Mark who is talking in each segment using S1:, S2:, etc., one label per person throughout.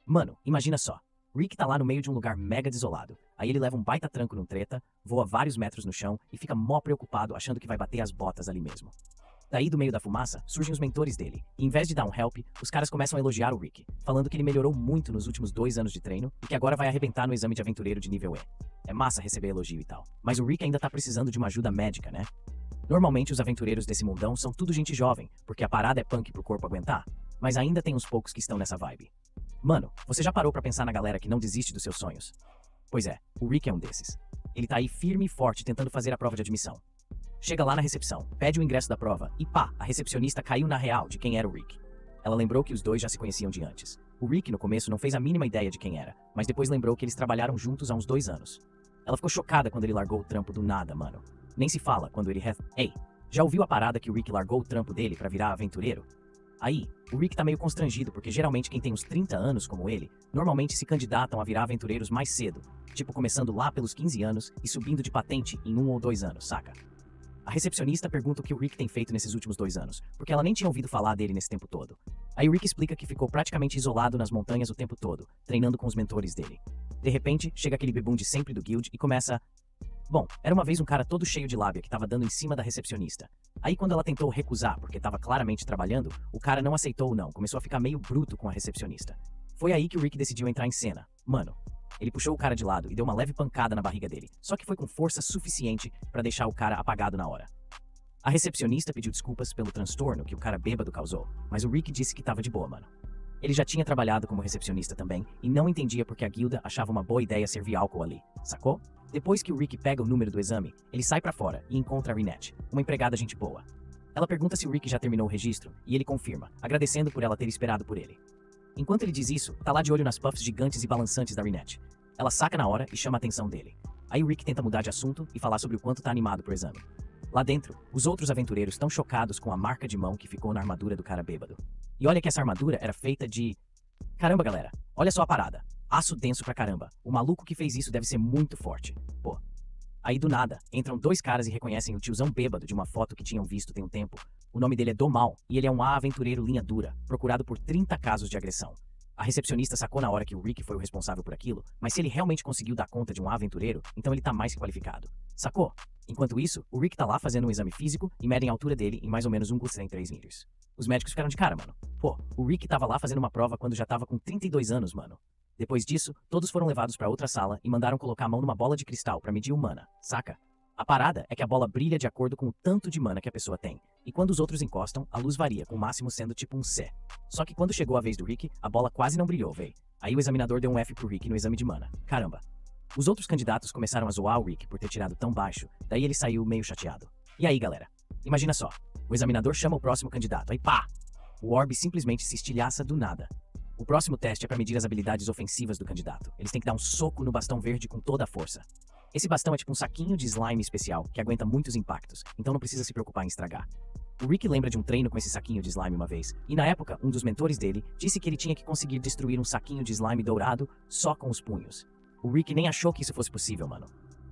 S1: Mano, imagina só. Rick tá lá no meio de um lugar mega desolado. Aí ele leva um baita tranco num treta, voa vários metros no chão e fica mó preocupado achando que vai bater as botas ali mesmo. Daí, do meio da fumaça, surgem os mentores dele, e em vez de dar um help, os caras começam a elogiar o Rick, falando que ele melhorou muito nos últimos 2 anos de treino e que agora vai arrebentar no exame de aventureiro de nível E. É massa receber elogio e tal, mas o Rick ainda tá precisando de uma ajuda médica, né? Normalmente os aventureiros desse mundão são tudo gente jovem, porque a parada é punk pro corpo aguentar, mas ainda tem uns poucos que estão nessa vibe. Mano, você já parou pra pensar na galera que não desiste dos seus sonhos? Pois é, o Rick é um desses. Ele tá aí firme e forte tentando fazer a prova de admissão. Chega lá na recepção, pede o ingresso da prova e pá, a recepcionista caiu na real de quem era o Rick. Ela lembrou que os dois já se conheciam de antes. O Rick no começo não fez a mínima ideia de quem era, mas depois lembrou que eles trabalharam juntos há uns 2 anos. Ela ficou chocada quando ele largou o trampo do nada, mano. Nem se fala quando ele Ei, já ouviu a parada que o Rick largou o trampo dele pra virar aventureiro? Aí, o Rick tá meio constrangido porque geralmente quem tem uns 30 anos como ele, normalmente se candidatam a virar aventureiros mais cedo, tipo começando lá pelos 15 anos e subindo de patente em 1 ou 2 anos, saca? A recepcionista pergunta o que o Rick tem feito nesses últimos 2 anos, porque ela nem tinha ouvido falar dele nesse tempo todo. Aí o Rick explica que ficou praticamente isolado nas montanhas o tempo todo, treinando com os mentores dele. De repente, chega aquele bebum de sempre do guild e começa... Bom, era uma vez um cara todo cheio de lábia que tava dando em cima da recepcionista. Aí quando ela tentou recusar porque tava claramente trabalhando, o cara não aceitou não, começou a ficar meio bruto com a recepcionista. Foi aí que o Rick decidiu entrar em cena. Mano, ele puxou o cara de lado e deu uma leve pancada na barriga dele, só que foi com força suficiente pra deixar o cara apagado na hora. A recepcionista pediu desculpas pelo transtorno que o cara bêbado causou, mas o Rick disse que tava de boa, mano. Ele já tinha trabalhado como recepcionista também e não entendia porque a guilda achava uma boa ideia servir álcool ali, sacou? Depois que o Rick pega o número do exame, ele sai pra fora e encontra a Rinette, uma empregada gente boa. Ela pergunta se o Rick já terminou o registro e ele confirma, agradecendo por ela ter esperado por ele. Enquanto ele diz isso, tá lá de olho nas puffs gigantes e balançantes da Rinette. Ela saca na hora e chama a atenção dele. Aí o Rick tenta mudar de assunto e falar sobre o quanto tá animado pro exame. Lá dentro, os outros aventureiros estão chocados com a marca de mão que ficou na armadura do cara bêbado. E olha que essa armadura era feita de... Caramba, galera, olha só a parada. Aço denso pra caramba. O maluco que fez isso deve ser muito forte. Pô. Aí do nada, entram 2 caras e reconhecem o tiozão bêbado de uma foto que tinham visto tem um tempo. O nome dele é Domal e ele é um aventureiro linha dura, procurado por 30 casos de agressão. A recepcionista sacou na hora que o Rick foi o responsável por aquilo, mas se ele realmente conseguiu dar conta de um aventureiro, então ele tá mais que qualificado. Sacou? Enquanto isso, o Rick tá lá fazendo um exame físico e medem a altura dele em mais ou menos 1,3 metros. Os médicos ficaram de cara, mano. Pô, o Rick tava lá fazendo uma prova quando já tava com 32 anos, mano. Depois disso, todos foram levados pra outra sala e mandaram colocar a mão numa bola de cristal pra medir o mana, saca? A parada é que a bola brilha de acordo com o tanto de mana que a pessoa tem, e quando os outros encostam, a luz varia, com o máximo sendo tipo um C. Só que quando chegou a vez do Rick, a bola quase não brilhou, véi. Aí o examinador deu um F pro Rick no exame de mana. Caramba. Os outros candidatos começaram a zoar o Rick por ter tirado tão baixo, daí ele saiu meio chateado. E aí, galera? Imagina só, o examinador chama o próximo candidato, aí pá! O orbe simplesmente se estilhaça do nada. O próximo teste é para medir as habilidades ofensivas do candidato. Eles têm que dar um soco no bastão verde com toda a força. Esse bastão é tipo um saquinho de slime especial, que aguenta muitos impactos, então não precisa se preocupar em estragar. O Rick lembra de um treino com esse saquinho de slime uma vez, e na época, um dos mentores dele disse que ele tinha que conseguir destruir um saquinho de slime dourado só com os punhos. O Rick nem achou que isso fosse possível, mano.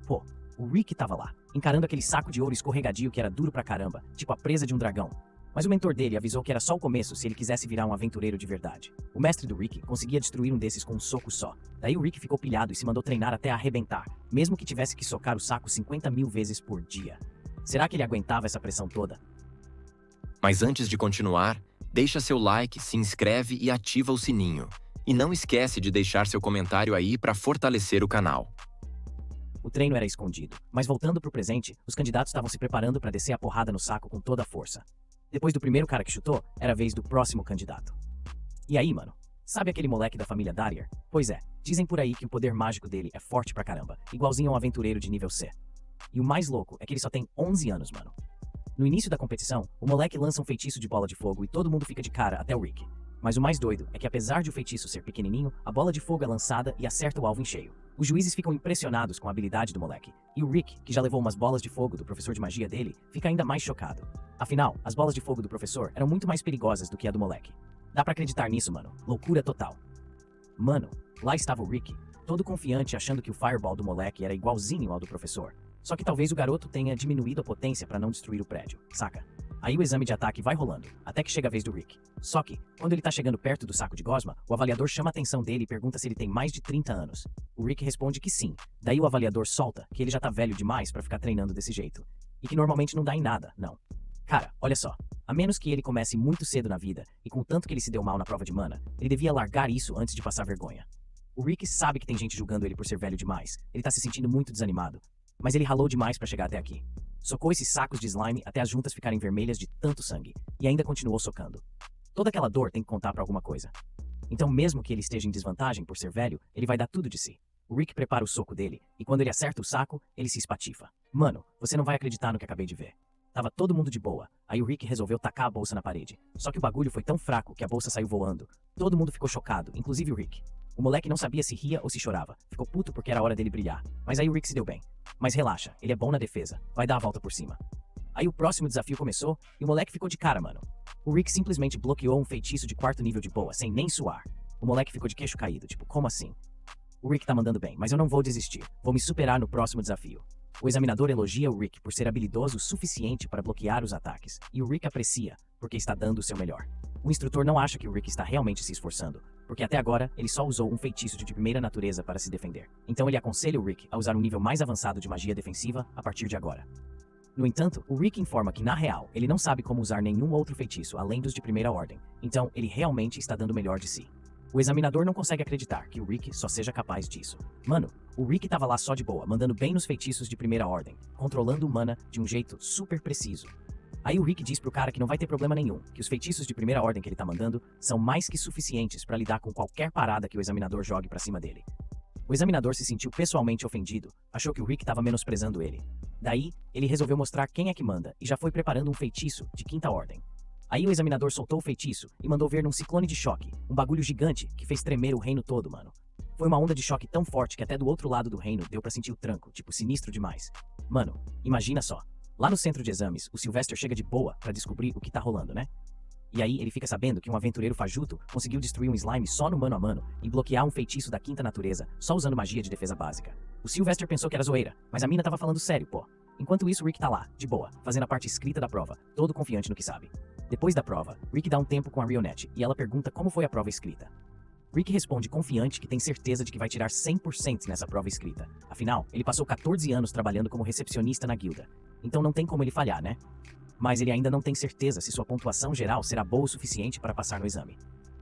S1: Pô, o Rick tava lá, encarando aquele saco de ouro escorregadio que era duro pra caramba, tipo a presa de um dragão. Mas o mentor dele avisou que era só o começo se ele quisesse virar um aventureiro de verdade. O mestre do Rick conseguia destruir um desses com um soco só. Daí o Rick ficou pilhado e se mandou treinar até arrebentar, mesmo que tivesse que socar o saco 50.000 vezes por dia. Será que ele aguentava essa pressão toda?
S2: Mas antes de continuar, deixa seu like, se inscreve e ativa o sininho. E não esquece de deixar seu comentário aí para fortalecer o canal.
S1: O treino era escondido, mas voltando pro presente, os candidatos estavam se preparando para descer a porrada no saco com toda a força. Depois do primeiro cara que chutou, era a vez do próximo candidato. E aí, mano? Sabe aquele moleque da família Darier? Pois é, dizem por aí que o poder mágico dele é forte pra caramba, igualzinho a um aventureiro de nível C. E o mais louco é que ele só tem 11 anos, mano. No início da competição, o moleque lança um feitiço de bola de fogo e todo mundo fica de cara, até o Rick. Mas o mais doido é que apesar de o feitiço ser pequenininho, a bola de fogo é lançada e acerta o alvo em cheio. Os juízes ficam impressionados com a habilidade do moleque, e o Rick, que já levou umas bolas de fogo do professor de magia dele, fica ainda mais chocado. Afinal, as bolas de fogo do professor eram muito mais perigosas do que a do moleque. Dá pra acreditar nisso, mano. Loucura total. Mano, lá estava o Rick, todo confiante achando que o fireball do moleque era igualzinho ao do professor. Só que talvez o garoto tenha diminuído a potência pra não destruir o prédio, saca? Aí o exame de ataque vai rolando, até que chega a vez do Rick. Só que, quando ele tá chegando perto do saco de gosma, o avaliador chama a atenção dele e pergunta se ele tem mais de 30 anos. O Rick responde que sim. Daí o avaliador solta que ele já tá velho demais pra ficar treinando desse jeito. E que normalmente não dá em nada, não. Cara, olha só. A menos que ele comece muito cedo na vida, e com tanto que ele se deu mal na prova de mana, ele devia largar isso antes de passar vergonha. O Rick sabe que tem gente julgando ele por ser velho demais. Ele tá se sentindo muito desanimado. Mas ele ralou demais pra chegar até aqui. Socou esses sacos de slime até as juntas ficarem vermelhas de tanto sangue, e ainda continuou socando. Toda aquela dor tem que contar pra alguma coisa. Então mesmo que ele esteja em desvantagem por ser velho, ele vai dar tudo de si. O Rick prepara o soco dele, e quando ele acerta o saco, ele se espatifa. Mano, você não vai acreditar no que acabei de ver. Tava todo mundo de boa, aí o Rick resolveu tacar a bolsa na parede. Só que o bagulho foi tão fraco que a bolsa saiu voando. Todo mundo ficou chocado, inclusive o Rick. O moleque não sabia se ria ou se chorava. Ficou puto porque era a hora dele brilhar. Mas aí o Rick se deu bem. Mas relaxa, ele é bom na defesa. Vai dar a volta por cima. Aí o próximo desafio começou e o moleque ficou de cara, mano. O Rick simplesmente bloqueou um feitiço de 4º nível de boa, sem nem suar. O moleque ficou de queixo caído, tipo, como assim? O Rick tá mandando bem, mas eu não vou desistir. Vou me superar no próximo desafio. O examinador elogia o Rick por ser habilidoso o suficiente para bloquear os ataques. E o Rick aprecia, porque está dando o seu melhor. O instrutor não acha que o Rick está realmente se esforçando, porque até agora ele só usou um feitiço de primeira natureza para se defender. Então ele aconselha o Rick a usar um nível mais avançado de magia defensiva a partir de agora. No entanto, o Rick informa que, na real, ele não sabe como usar nenhum outro feitiço além dos de primeira ordem, então ele realmente está dando o melhor de si. O examinador não consegue acreditar que o Rick só seja capaz disso. Mano, o Rick tava lá só de boa, mandando bem nos feitiços de primeira ordem, controlando o mana de um jeito super preciso. Aí o Rick diz pro cara que não vai ter problema nenhum, que os feitiços de primeira ordem que ele tá mandando são mais que suficientes pra lidar com qualquer parada que o examinador jogue pra cima dele. O examinador se sentiu pessoalmente ofendido, achou que o Rick tava menosprezando ele. Daí, ele resolveu mostrar quem é que manda e já foi preparando um feitiço de 5ª ordem. Aí o examinador soltou o feitiço e mandou ver num ciclone de choque, um bagulho gigante que fez tremer o reino todo, mano. Foi uma onda de choque tão forte que até do outro lado do reino deu pra sentir o tranco, tipo, sinistro demais. Mano, imagina só. Lá no centro de exames, o Sylvester chega de boa pra descobrir o que tá rolando, né? E aí ele fica sabendo que um aventureiro fajuto conseguiu destruir um slime só no mano a mano e bloquear um feitiço da 5ª natureza, só usando magia de defesa básica. O Sylvester pensou que era zoeira, mas a mina tava falando sério, pô. Enquanto isso, Rick tá lá, de boa, fazendo a parte escrita da prova, todo confiante no que sabe. Depois da prova, Rick dá um tempo com a Rionette e ela pergunta como foi a prova escrita. Rick responde confiante que tem certeza de que vai tirar 100% nessa prova escrita. Afinal, ele passou 14 anos trabalhando como recepcionista na guilda. Então não tem como ele falhar, né? Mas ele ainda não tem certeza se sua pontuação geral será boa o suficiente para passar no exame.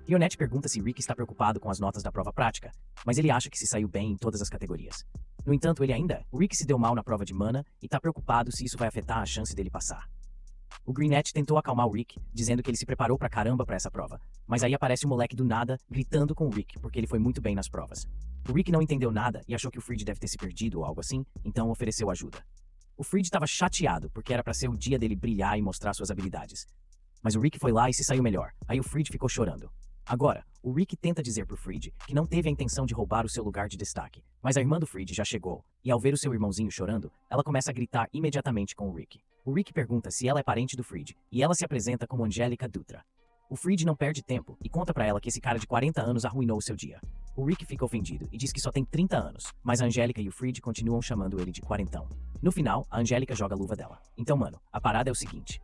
S1: Rionette pergunta se Rick está preocupado com as notas da prova prática, mas ele acha que se saiu bem em todas as categorias. No entanto, o Rick se deu mal na prova de mana e tá preocupado se isso vai afetar a chance dele passar. O Greenette tentou acalmar o Rick, dizendo que ele se preparou pra caramba pra essa prova, mas aí aparece o moleque do nada, gritando com o Rick, porque ele foi muito bem nas provas. O Rick não entendeu nada e achou que o Frid deve ter se perdido ou algo assim, então ofereceu ajuda. O Frid estava chateado, porque era pra ser o dia dele brilhar e mostrar suas habilidades. Mas o Rick foi lá e se saiu melhor, aí o Frid ficou chorando. Agora, o Rick tenta dizer pro Frid que não teve a intenção de roubar o seu lugar de destaque, mas a irmã do Frid já chegou, e ao ver o seu irmãozinho chorando, ela começa a gritar imediatamente com o Rick. O Rick pergunta se ela é parente do Frid, e ela se apresenta como Angélica Dutra. O Frid não perde tempo e conta pra ela que esse cara de 40 anos arruinou o seu dia. O Rick fica ofendido e diz que só tem 30 anos, mas a Angélica e o Frid continuam chamando ele de quarentão. No final, a Angélica joga a luva dela. Então, mano, a parada é o seguinte.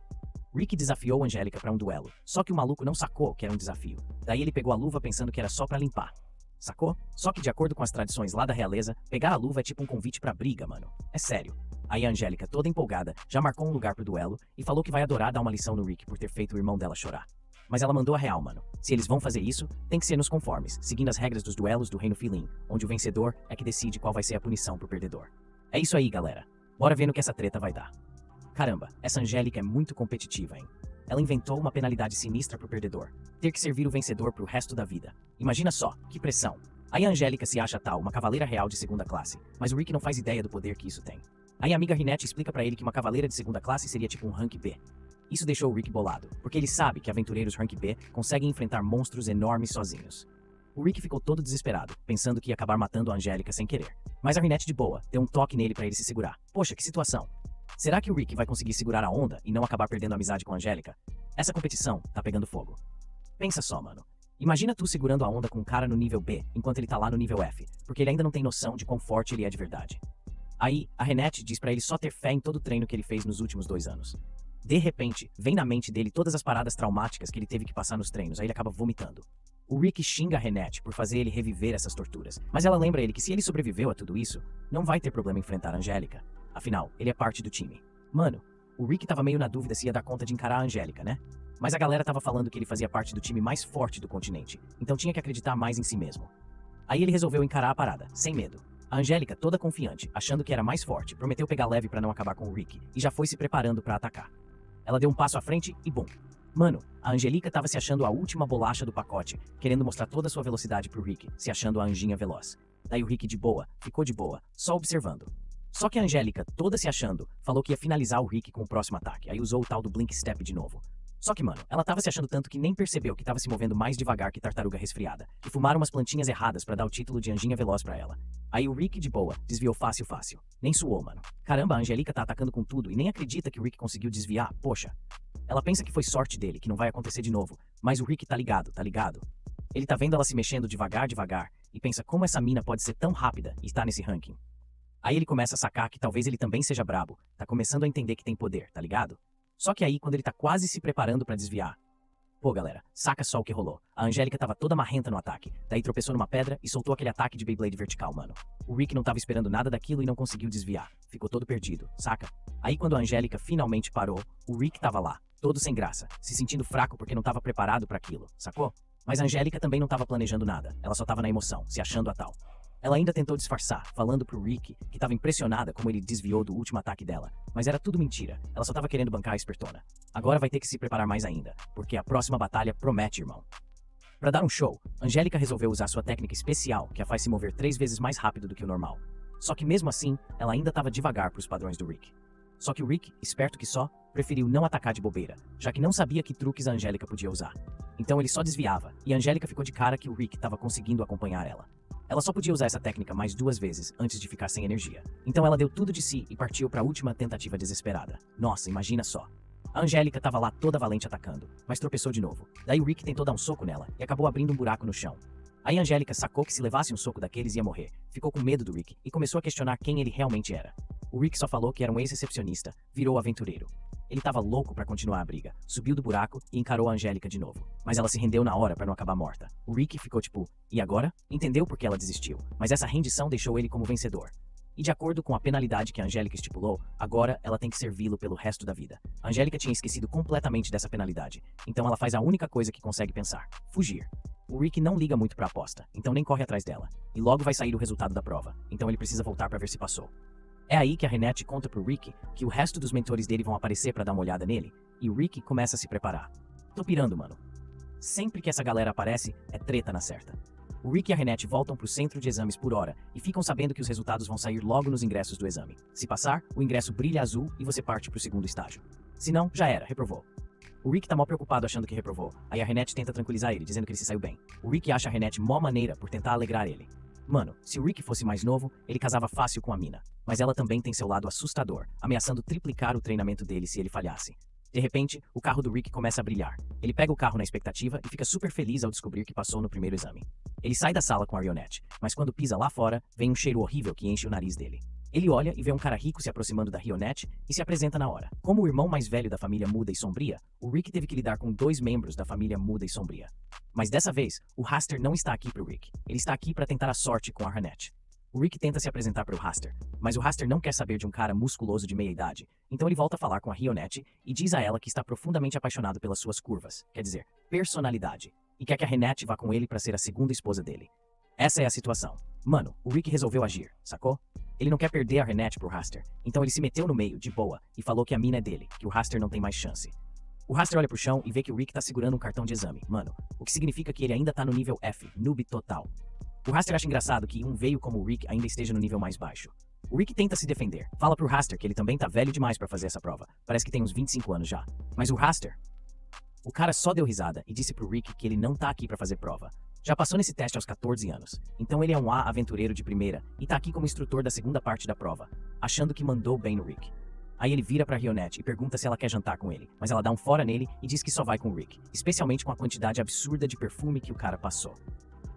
S1: Rick desafiou a Angélica pra um duelo, só que o maluco não sacou que era um desafio. Daí ele pegou a luva pensando que era só pra limpar. Sacou? Só que de acordo com as tradições lá da realeza, pegar a luva é tipo um convite pra briga, mano. É sério. Aí a Angélica, toda empolgada, já marcou um lugar pro duelo e falou que vai adorar dar uma lição no Rick por ter feito o irmão dela chorar. Mas ela mandou a real, mano. Se eles vão fazer isso, tem que ser nos conformes, seguindo as regras dos duelos do Reino Filin, onde o vencedor é que decide qual vai ser a punição pro perdedor. É isso aí, galera. Bora ver no que essa treta vai dar. Caramba, essa Angélica é muito competitiva, hein? Ela inventou uma penalidade sinistra pro perdedor. Ter que servir o vencedor pro resto da vida. Imagina só, que pressão. Aí a Angélica se acha tal, uma cavaleira real de 2ª classe, mas o Rick não faz ideia do poder que isso tem. Aí a amiga Rinette explica pra ele que uma cavaleira de 2ª classe seria tipo um rank B. Isso deixou o Rick bolado, porque ele sabe que aventureiros rank B conseguem enfrentar monstros enormes sozinhos. O Rick ficou todo desesperado, pensando que ia acabar matando a Angélica sem querer. Mas a Rinette de boa, deu um toque nele pra ele se segurar. Poxa, que situação. Será que o Rick vai conseguir segurar a onda e não acabar perdendo a amizade com a Angélica? Essa competição tá pegando fogo. Pensa só, mano. Imagina tu segurando a onda com um cara no nível B, enquanto ele tá lá no nível F, porque ele ainda não tem noção de quão forte ele é de verdade. Aí, a Renette diz pra ele só ter fé em todo o treino que ele fez nos últimos 2 anos. De repente, vem na mente dele todas as paradas traumáticas que ele teve que passar nos treinos, aí ele acaba vomitando. O Rick xinga a Renette por fazer ele reviver essas torturas, mas ela lembra ele que se ele sobreviveu a tudo isso, não vai ter problema enfrentar a Angélica. Afinal, ele é parte do time. Mano, o Rick tava meio na dúvida se ia dar conta de encarar a Angélica, né? Mas a galera tava falando que ele fazia parte do time mais forte do continente, então tinha que acreditar mais em si mesmo. Aí ele resolveu encarar a parada, sem medo. A Angélica, toda confiante, achando que era mais forte, prometeu pegar leve pra não acabar com o Rick, e já foi se preparando pra atacar. Ela deu um passo à frente e bum. Mano, a Angélica tava se achando a última bolacha do pacote, querendo mostrar toda a sua velocidade pro Rick, se achando a anjinha veloz. Daí o Rick de boa, ficou de boa, só observando. Só que a Angélica, toda se achando, falou que ia finalizar o Rick com o próximo ataque, aí usou o tal do Blink Step de novo. Só que, mano, ela tava se achando tanto que nem percebeu que tava se movendo mais devagar que tartaruga resfriada, e fumaram umas plantinhas erradas pra dar o título de anjinha veloz pra ela. Aí o Rick, de boa, desviou fácil. Nem suou, mano. Caramba, a Angélica tá atacando com tudo e nem acredita que o Rick conseguiu desviar, poxa. Ela pensa que foi sorte dele, que não vai acontecer de novo, mas o Rick tá ligado. Ele tá vendo ela se mexendo devagar, e pensa como essa mina pode ser tão rápida e tá nesse ranking. Aí ele começa a sacar que talvez ele também seja brabo, tá começando a entender que tem poder, tá ligado? Só que aí, quando ele tá quase se preparando pra desviar... Pô, galera, saca só o que rolou. A Angélica tava toda marrenta no ataque, daí tropeçou numa pedra e soltou aquele ataque de Beyblade vertical, mano. O Rick não tava esperando nada daquilo e não conseguiu desviar. Ficou todo perdido, saca? Aí quando a Angélica finalmente parou, o Rick tava lá, todo sem graça, se sentindo fraco porque não tava preparado pra aquilo, sacou? Mas a Angélica também não tava planejando nada, ela só tava na emoção, se achando a tal. Ela ainda tentou disfarçar, falando pro Rick que tava impressionada como ele desviou do último ataque dela, mas era tudo mentira, ela só tava querendo bancar a espertona. Agora vai ter que se preparar mais ainda, porque a próxima batalha promete, irmão. Pra dar um show, Angélica resolveu usar sua técnica especial, que a faz se mover 3 vezes mais rápido do que o normal. Só que mesmo assim, ela ainda tava devagar pros padrões do Rick. Só que o Rick, esperto que só, preferiu não atacar de bobeira, já que não sabia que truques a Angélica podia usar. Então ele só desviava, e a Angélica ficou de cara que o Rick tava conseguindo acompanhar ela. Ela só podia usar essa técnica mais 2 vezes antes de ficar sem energia. Então ela deu tudo de si e partiu para a última tentativa desesperada. Nossa, imagina só. A Angélica tava lá toda valente atacando, mas tropeçou de novo. Daí o Rick tentou dar um soco nela e acabou abrindo um buraco no chão. Aí a Angélica sacou que se levasse um soco daqueles ia morrer. Ficou com medo do Rick e começou a questionar quem ele realmente era. O Rick só falou que era um ex-recepcionista, virou aventureiro. Ele tava louco pra continuar a briga, subiu do buraco e encarou a Angélica de novo. Mas ela se rendeu na hora pra não acabar morta. O Rick ficou tipo, e agora? Entendeu por que ela desistiu, mas essa rendição deixou ele como vencedor. E de acordo com a penalidade que a Angélica estipulou, agora ela tem que servi-lo pelo resto da vida. A Angélica tinha esquecido completamente dessa penalidade, então ela faz a única coisa que consegue pensar, fugir. O Rick não liga muito pra aposta, então nem corre atrás dela. E logo vai sair o resultado da prova, então ele precisa voltar pra ver se passou. É aí que a Renette conta pro Rick que o resto dos mentores dele vão aparecer pra dar uma olhada nele, e o Rick começa a se preparar. Tô pirando, mano. Sempre que essa galera aparece, é treta na certa. O Rick e a Renette voltam pro centro de exames por hora e ficam sabendo que os resultados vão sair logo nos ingressos do exame. Se passar, o ingresso brilha azul e você parte pro segundo estágio. Se não, já era, reprovou. O Rick tá mó preocupado achando que reprovou, aí a Renette tenta tranquilizar ele, dizendo que ele se saiu bem. O Rick acha a Renette mó maneira por tentar alegrar ele. Mano, se o Rick fosse mais novo, ele casava fácil com a mina. Mas ela também tem seu lado assustador, ameaçando triplicar o treinamento dele se ele falhasse. De repente, o carro do Rick começa a brilhar. Ele pega o carro na expectativa e fica super feliz ao descobrir que passou no primeiro exame. Ele sai da sala com a Rionette, mas quando pisa lá fora, vem um cheiro horrível que enche o nariz dele. Ele olha e vê um cara rico se aproximando da Rionette e se apresenta na hora. Como o irmão mais velho da família muda e sombria, o Rick teve que lidar com 2 membros da família muda e sombria. Mas dessa vez, o Raster não está aqui pro Rick. Ele está aqui para tentar a sorte com a Renette. O Rick tenta se apresentar para o Raster, mas o Raster não quer saber de um cara musculoso de meia idade, então ele volta a falar com a Rionette e diz a ela que está profundamente apaixonado pelas suas curvas, quer dizer, personalidade, e quer que a Renette vá com ele para ser a segunda esposa dele. Essa é a situação. Mano, o Rick resolveu agir, sacou? Ele não quer perder a Renette pro Raster, então ele se meteu no meio, de boa, e falou que a mina é dele, que o Raster não tem mais chance. O Raster olha pro chão e vê que o Rick tá segurando um cartão de exame, mano, o que significa que ele ainda tá no nível F, noob total. O Raster acha engraçado que um veio como o Rick ainda esteja no nível mais baixo. O Rick tenta se defender, fala pro Raster que ele também tá velho demais pra fazer essa prova, parece que tem uns 25 anos já. Mas o Raster... O cara só deu risada e disse pro Rick que ele não tá aqui pra fazer prova. Já passou nesse teste aos 14 anos, então ele é um aventureiro de primeira e tá aqui como instrutor da segunda parte da prova, achando que mandou bem no Rick. Aí ele vira pra Rionette e pergunta se ela quer jantar com ele, mas ela dá um fora nele e diz que só vai com o Rick, especialmente com a quantidade absurda de perfume que o cara passou.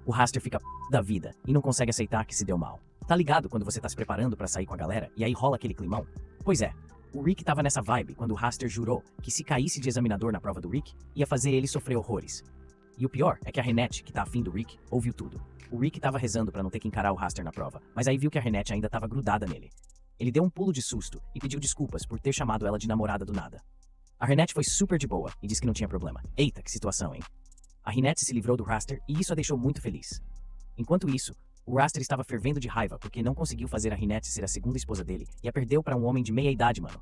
S1: O Raster fica da vida e não consegue aceitar que se deu mal. Tá ligado quando você tá se preparando pra sair com a galera e aí rola aquele climão? Pois é, O Rick tava nessa vibe quando o Raster jurou que se caísse de examinador na prova do Rick, ia fazer ele sofrer horrores. E o pior é que a Renette, que tá afim do Rick, ouviu tudo. O Rick tava rezando pra não ter que encarar o Raster na prova, mas aí viu que a Renette ainda tava grudada nele. Ele deu um pulo de susto e pediu desculpas por ter chamado ela de namorada do nada. A Renette foi super de boa e disse que não tinha problema. Eita, que situação, hein? A Renette se livrou do Raster e isso a deixou muito feliz. Enquanto isso, o Raster estava fervendo de raiva porque não conseguiu fazer a Renette ser a segunda esposa dele e a perdeu para um homem de meia idade, mano.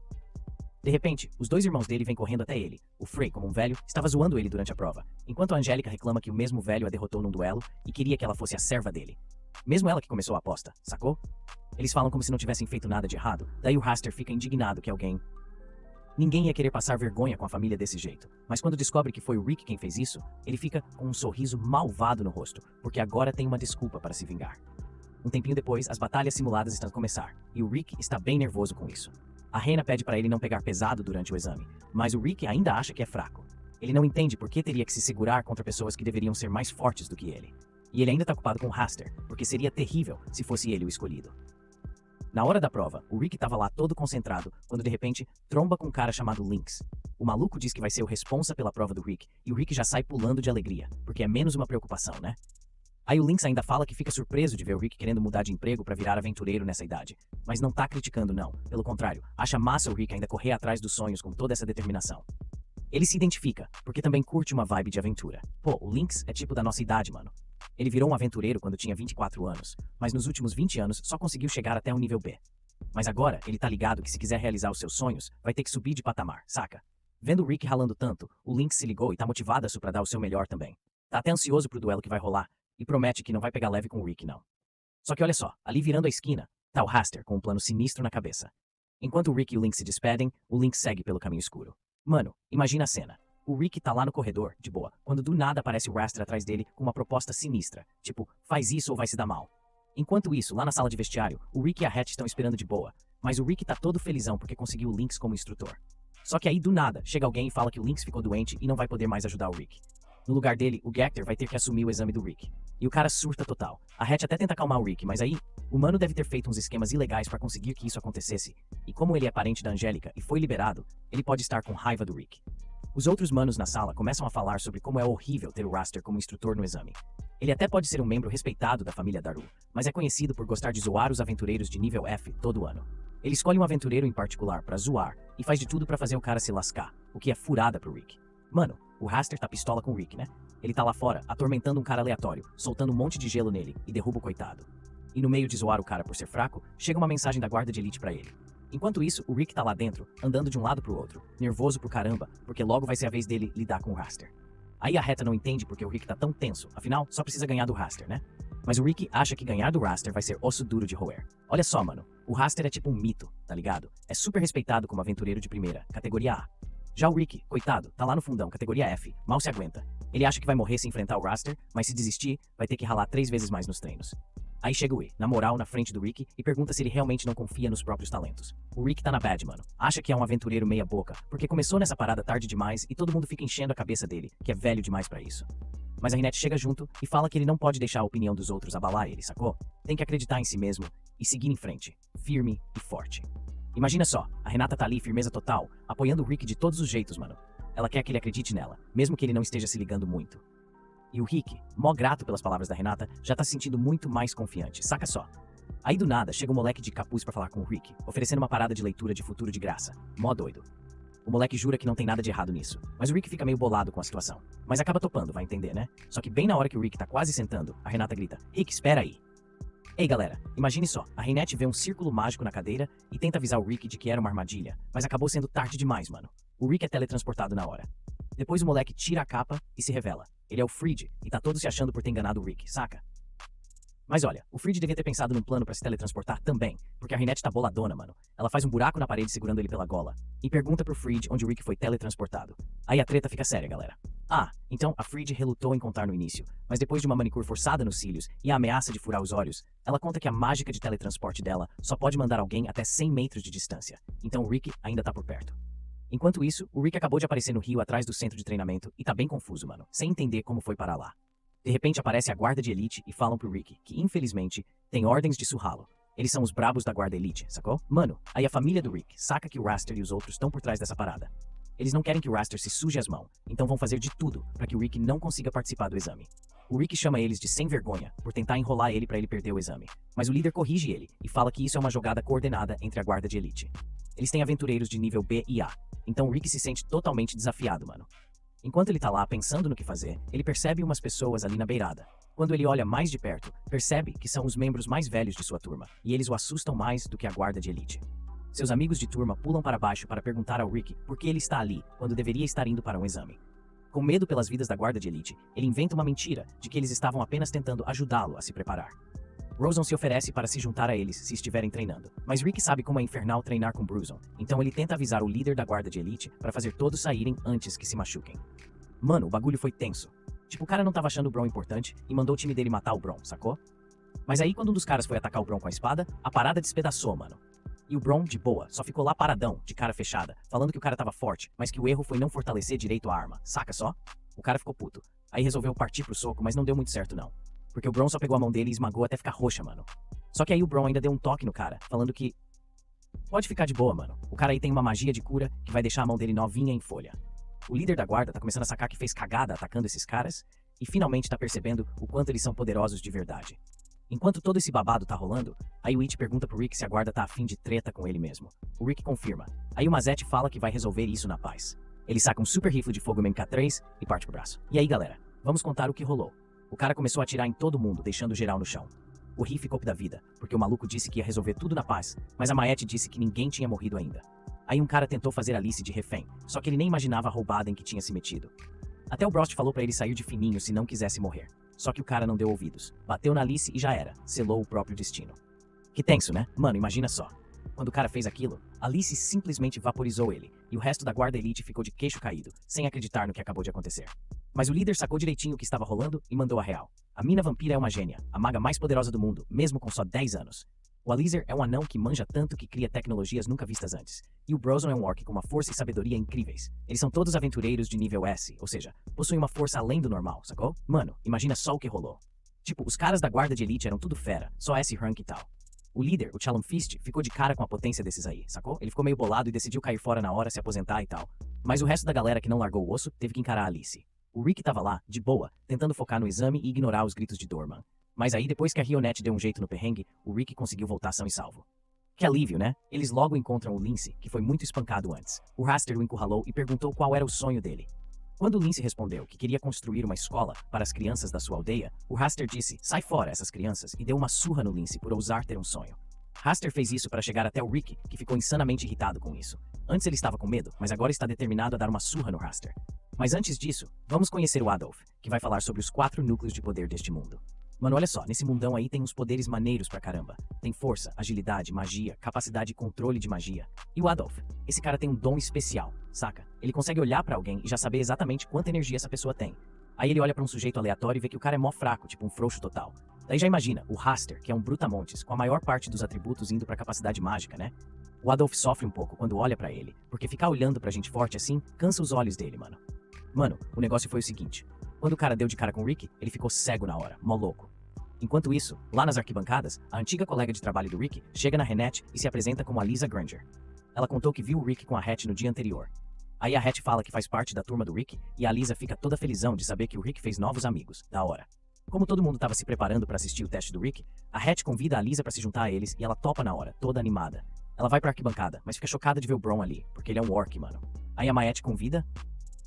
S1: De repente, os dois irmãos dele vêm correndo até ele. O Frey, como um velho, estava zoando ele durante a prova, enquanto a Angélica reclama que o mesmo velho a derrotou num duelo e queria que ela fosse a serva dele. Mesmo ela que começou a aposta, sacou? Eles falam como se não tivessem feito nada de errado, daí o Raster fica indignado que alguém... Ninguém ia querer passar vergonha com a família desse jeito, mas quando descobre que foi o Rick quem fez isso, ele fica com um sorriso malvado no rosto, porque agora tem uma desculpa para se vingar. Um tempinho depois, as batalhas simuladas estão a começar, e o Rick está bem nervoso com isso. A Rena pede para ele não pegar pesado durante o exame, mas o Rick ainda acha que é fraco. Ele não entende por que teria que se segurar contra pessoas que deveriam ser mais fortes do que ele. E ele ainda está ocupado com o Raster, porque seria terrível se fosse ele o escolhido. Na hora da prova, o Rick estava lá todo concentrado, quando de repente tromba com um cara chamado Lynx. O maluco diz que vai ser o responsa pela prova do Rick, e o Rick já sai pulando de alegria, porque é menos uma preocupação, né? Aí o Lynx ainda fala que fica surpreso de ver o Rick querendo mudar de emprego pra virar aventureiro nessa idade. Mas não tá criticando não, pelo contrário, acha massa o Rick ainda correr atrás dos sonhos com toda essa determinação. Ele se identifica, porque também curte uma vibe de aventura. Pô, o Lynx é tipo da nossa idade, mano. Ele virou um aventureiro quando tinha 24 anos, mas nos últimos 20 anos só conseguiu chegar até o nível B. Mas agora, ele tá ligado que se quiser realizar os seus sonhos, vai ter que subir de patamar, saca? Vendo o Rick ralando tanto, o Lynx se ligou e tá motivado a pra dar o seu melhor também. Tá até ansioso pro duelo que vai rolar, e promete que não vai pegar leve com o Rick, não. Só que olha só, ali virando a esquina, tá o Raster com um plano sinistro na cabeça. Enquanto o Rick e o Lynx se despedem, o Lynx segue pelo caminho escuro. Mano, imagina a cena. O Rick tá lá no corredor, de boa, quando do nada aparece o Raster atrás dele com uma proposta sinistra, tipo, faz isso ou vai se dar mal. Enquanto isso, lá na sala de vestiário, o Rick e a Hatch estão esperando de boa, mas o Rick tá todo felizão porque conseguiu o Lynx como instrutor. Só que aí, do nada, chega alguém e fala que o Lynx ficou doente e não vai poder mais ajudar o Rick. No lugar dele, o Gector vai ter que assumir o exame do Rick. E o cara surta total. A Hatch até tenta acalmar o Rick, mas aí, o mano deve ter feito uns esquemas ilegais pra conseguir que isso acontecesse. E como ele é parente da Angélica e foi liberado, ele pode estar com raiva do Rick. Os outros manos na sala começam a falar sobre como é horrível ter o Raster como instrutor no exame. Ele até pode ser um membro respeitado da família Daru, mas é conhecido por gostar de zoar os aventureiros de nível F todo ano. Ele escolhe um aventureiro em particular pra zoar e faz de tudo pra fazer o cara se lascar, o que é furada pro Rick. Mano, o Raster tá pistola com o Rick, né? Ele tá lá fora, atormentando um cara aleatório, soltando um monte de gelo nele e derruba o coitado. E no meio de zoar o cara por ser fraco, chega uma mensagem da guarda de elite pra ele. Enquanto isso, o Rick tá lá dentro, andando de um lado pro outro, nervoso pro caramba, porque logo vai ser a vez dele lidar com o Raster. Aí a Reta não entende porque o Rick tá tão tenso, afinal, só precisa ganhar do Raster, né? Mas o Rick acha que ganhar do Raster vai ser osso duro de roer. Olha só, mano, o Raster é tipo um mito, tá ligado? É super respeitado como aventureiro de primeira, categoria A. Já o Rick, coitado, tá lá no fundão, categoria F, mal se aguenta. Ele acha que vai morrer se enfrentar o Raster, mas se desistir, vai ter que ralar 3 vezes mais nos treinos. Aí chega o E, na moral, na frente do Rick, e pergunta se ele realmente não confia nos próprios talentos. O Rick tá na bad, mano. Acha que é um aventureiro meia boca, porque começou nessa parada tarde demais e todo mundo fica enchendo a cabeça dele, que é velho demais pra isso. Mas a Renette chega junto e fala que ele não pode deixar a opinião dos outros abalar ele, sacou? Tem que acreditar em si mesmo e seguir em frente, firme e forte. Imagina só, a Renata tá ali, firmeza total, apoiando o Rick de todos os jeitos, mano. Ela quer que ele acredite nela, mesmo que ele não esteja se ligando muito. E o Rick, mó grato pelas palavras da Renata, já tá se sentindo muito mais confiante, saca só. Aí do nada, chega um moleque de capuz pra falar com o Rick, oferecendo uma parada de leitura de futuro de graça. Mó doido. O moleque jura que não tem nada de errado nisso, mas o Rick fica meio bolado com a situação. Mas acaba topando, vai entender, né? Só que bem na hora que o Rick tá quase sentando, a Renata grita, Rick, espera aí. Ei galera, imagine só, a Renette vê um círculo mágico na cadeira e tenta avisar o Rick de que era uma armadilha, mas acabou sendo tarde demais, mano. O Rick é teletransportado na hora. Depois o moleque tira a capa e se revela. Ele é o Freed e tá todo se achando por ter enganado o Rick, saca? Mas olha, o Freed devia ter pensado num plano pra se teletransportar também, porque a Renette tá boladona, mano. Ela faz um buraco na parede segurando ele pela gola e pergunta pro Freed onde o Rick foi teletransportado. Aí a treta fica séria, galera. Ah, então a Freed relutou em contar no início, mas depois de uma manicure forçada nos cílios e a ameaça de furar os olhos, ela conta que a mágica de teletransporte dela só pode mandar alguém até 100 metros de distância, então o Rick ainda tá por perto. Enquanto isso, o Rick acabou de aparecer no rio atrás do centro de treinamento e tá bem confuso, mano, sem entender como foi parar lá. De repente aparece a guarda de elite e falam pro Rick que, infelizmente, tem ordens de surrá-lo. Eles são os brabos da guarda elite, sacou? Mano, aí a família do Rick saca que o Raster e os outros estão por trás dessa parada. Eles não querem que o Raster se suje as mãos, então vão fazer de tudo para que o Rick não consiga participar do exame. O Rick chama eles de sem vergonha por tentar enrolar ele para ele perder o exame, mas o líder corrige ele e fala que isso é uma jogada coordenada entre a guarda de elite. Eles têm aventureiros de nível B e A, então o Rick se sente totalmente desafiado, mano. Enquanto ele tá lá pensando no que fazer, ele percebe umas pessoas ali na beirada. Quando ele olha mais de perto, percebe que são os membros mais velhos de sua turma, e eles o assustam mais do que a guarda de elite. Seus amigos de turma pulam para baixo para perguntar ao Rick por que ele está ali, quando deveria estar indo para um exame. Com medo pelas vidas da guarda de elite, ele inventa uma mentira de que eles estavam apenas tentando ajudá-lo a se preparar. Rosen se oferece para se juntar a eles se estiverem treinando, mas Rick sabe como é infernal treinar com Bruson, então ele tenta avisar o líder da guarda de elite para fazer todos saírem antes que se machuquem. Mano, o bagulho foi tenso. Tipo, o cara não tava achando o Bron importante e mandou o time dele matar o Bron, sacou? Mas aí quando um dos caras foi atacar o Bron com a espada, a parada despedaçou, mano. E o Bron, de boa, só ficou lá paradão, de cara fechada, falando que o cara tava forte, mas que o erro foi não fortalecer direito a arma, saca só? O cara ficou puto. Aí resolveu partir pro soco, mas não deu muito certo não. Porque o Bron só pegou a mão dele e esmagou até ficar roxa, mano. Só que aí o Bron ainda deu um toque no cara, falando que... Pode ficar de boa, mano. O cara aí tem uma magia de cura que vai deixar a mão dele novinha em folha. O líder da guarda tá começando a sacar que fez cagada atacando esses caras e finalmente tá percebendo o quanto eles são poderosos de verdade. Enquanto todo esse babado tá rolando, aí o It pergunta pro Rick se a guarda tá afim de treta com ele mesmo. O Rick confirma. Aí o Mazette fala que vai resolver isso na paz. Ele saca um super rifle de fogo MK3 e parte pro braço. E aí galera, vamos contar o que rolou. O cara começou a atirar em todo mundo, deixando geral no chão. O Ri ficou da vida, porque o maluco disse que ia resolver tudo na paz, mas a Maete disse que ninguém tinha morrido ainda. Aí um cara tentou fazer Alice de refém, só que ele nem imaginava a roubada em que tinha se metido. Até o Brost falou pra ele sair de fininho se não quisesse morrer. Só que o cara não deu ouvidos. Bateu na Alice e já era. Selou o próprio destino. Que tenso, né? Mano, imagina só. Quando o cara fez aquilo, Alice simplesmente vaporizou ele, e o resto da guarda elite ficou de queixo caído, sem acreditar no que acabou de acontecer. Mas o líder sacou direitinho o que estava rolando e mandou a real. A mina vampira é uma gênia, a maga mais poderosa do mundo, mesmo com só 10 anos. O Alizar é um anão que manja tanto que cria tecnologias nunca vistas antes. E o Brozon é um orc com uma força e sabedoria incríveis. Eles são todos aventureiros de nível S, ou seja, possuem uma força além do normal, sacou? Mano, imagina só o que rolou. Tipo, os caras da guarda de elite eram tudo fera, só S rank e tal. O líder, o Chalon Fist, ficou de cara com a potência desses aí, sacou? Ele ficou meio bolado e decidiu cair fora na hora, se aposentar e tal. Mas o resto da galera que não largou o osso teve que encarar a Alice. O Rick tava lá, de boa, tentando focar no exame e ignorar os gritos de Dorman. Mas aí depois que a Rionette deu um jeito no perrengue, o Rick conseguiu voltar são e salvo. Que alívio, né? Eles logo encontram o Lince, que foi muito espancado antes. O Raster o encurralou e perguntou qual era o sonho dele. Quando o Lince respondeu que queria construir uma escola para as crianças da sua aldeia, o Raster disse, sai fora essas crianças, e deu uma surra no Lince por ousar ter um sonho. Raster fez isso para chegar até o Rick, que ficou insanamente irritado com isso. Antes ele estava com medo, mas agora está determinado a dar uma surra no Raster. Mas antes disso, vamos conhecer o Adolf, que vai falar sobre os 4 núcleos de poder deste mundo. Mano, olha só, nesse mundão aí tem uns poderes maneiros pra caramba. Tem força, agilidade, magia, capacidade e controle de magia. E o Adolf, esse cara tem um dom especial, saca? Ele consegue olhar pra alguém e já saber exatamente quanta energia essa pessoa tem. Aí ele olha pra um sujeito aleatório e vê que o cara é mó fraco, tipo um frouxo total. Daí já imagina, o Raster, que é um brutamontes, com a maior parte dos atributos indo pra capacidade mágica, né? O Adolf sofre um pouco quando olha pra ele, porque ficar olhando pra gente forte assim, cansa os olhos dele, mano. Mano, o negócio foi o seguinte. Quando o cara deu de cara com o Rick, ele ficou cego na hora, mó louco. Enquanto isso, lá nas arquibancadas, a antiga colega de trabalho do Rick chega na Renette e se apresenta como a Lisa Granger. Ela contou que viu o Rick com a Hatch no dia anterior. Aí a Hatch fala que faz parte da turma do Rick e a Lisa fica toda felizão de saber que o Rick fez novos amigos, da hora. Como todo mundo estava se preparando para assistir o teste do Rick, a Hatch convida a Lisa para se juntar a eles e ela topa na hora, toda animada. Ela vai pra arquibancada, mas fica chocada de ver o Bron ali, porque ele é um orc, mano. Aí a Maette convida...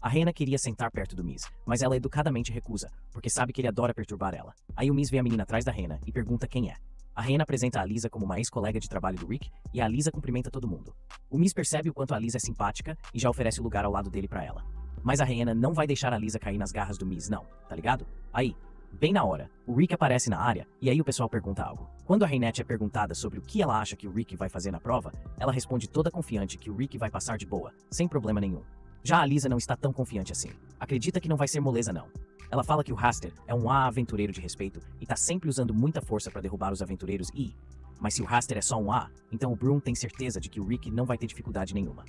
S1: A Rena queria sentar perto do Miz, mas ela educadamente recusa, porque sabe que ele adora perturbar ela. Aí o Miz vê a menina atrás da Rena e pergunta quem é. A Rena apresenta a Lisa como uma ex-colega de trabalho do Rick e a Lisa cumprimenta todo mundo. O Miz percebe o quanto a Lisa é simpática e já oferece o lugar ao lado dele pra ela. Mas a Rena não vai deixar a Lisa cair nas garras do Miz, não, tá ligado? Aí, bem na hora, o Rick aparece na área e aí o pessoal pergunta algo. Quando a Reinette é perguntada sobre o que ela acha que o Rick vai fazer na prova, ela responde toda confiante que o Rick vai passar de boa, sem problema nenhum. Já a Lisa não está tão confiante assim. Acredita que não vai ser moleza não. Ela fala que o Raster é um aventureiro de respeito e tá sempre usando muita força para derrubar os aventureiros e... Mas se o Raster é só um A, então o Broom tem certeza de que o Rick não vai ter dificuldade nenhuma.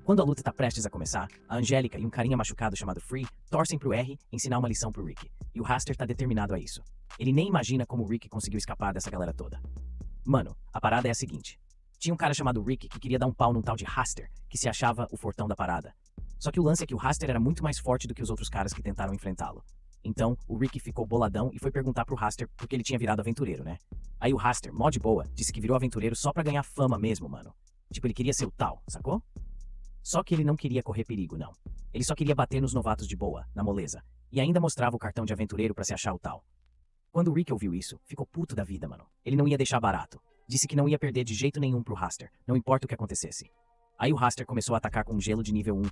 S1: Quando a luta tá prestes a começar, a Angélica e um carinha machucado chamado Free torcem pro R ensinar uma lição pro Rick. E o Raster tá determinado a isso. Ele nem imagina como o Rick conseguiu escapar dessa galera toda. Mano, a parada é a seguinte. Tinha um cara chamado Rick que queria dar um pau num tal de Haster, que se achava o fortão da parada. Só que o lance é que o Haster era muito mais forte do que os outros caras que tentaram enfrentá-lo. Então, o Rick ficou boladão e foi perguntar pro Haster porque ele tinha virado aventureiro, né? Aí o Haster, mó de boa, disse que virou aventureiro só pra ganhar fama mesmo, mano. Tipo, ele queria ser o tal, sacou? Só que ele não queria correr perigo, não. Ele só queria bater nos novatos de boa, na moleza. E ainda mostrava o cartão de aventureiro pra se achar o tal. Quando o Rick ouviu isso, ficou puto da vida, mano. Ele não ia deixar barato. Disse que não ia perder de jeito nenhum pro Haster, não importa o que acontecesse. Aí o Haster começou a atacar com um gelo de nível 1.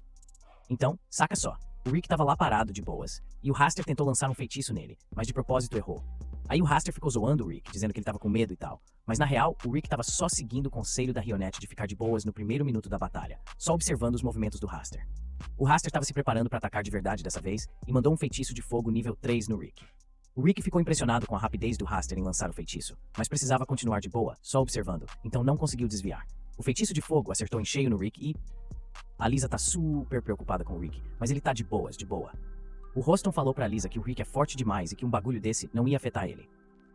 S1: Então, saca só. O Rick tava lá parado de boas, e o Haster tentou lançar um feitiço nele, mas de propósito errou. Aí o Haster ficou zoando o Rick, dizendo que ele tava com medo e tal. Mas na real, o Rick tava só seguindo o conselho da Rionette de ficar de boas no primeiro minuto da batalha, só observando os movimentos do Haster. O Haster tava se preparando pra atacar de verdade dessa vez, e mandou um feitiço de fogo nível 3 no Rick. O Rick ficou impressionado com a rapidez do Haster em lançar o feitiço, mas precisava continuar de boa, só observando, então não conseguiu desviar. O feitiço de fogo acertou em cheio no Rick e... A Lisa tá super preocupada com o Rick, mas ele tá de boas, de boa. O Roston falou pra Lisa que o Rick é forte demais e que um bagulho desse não ia afetar ele.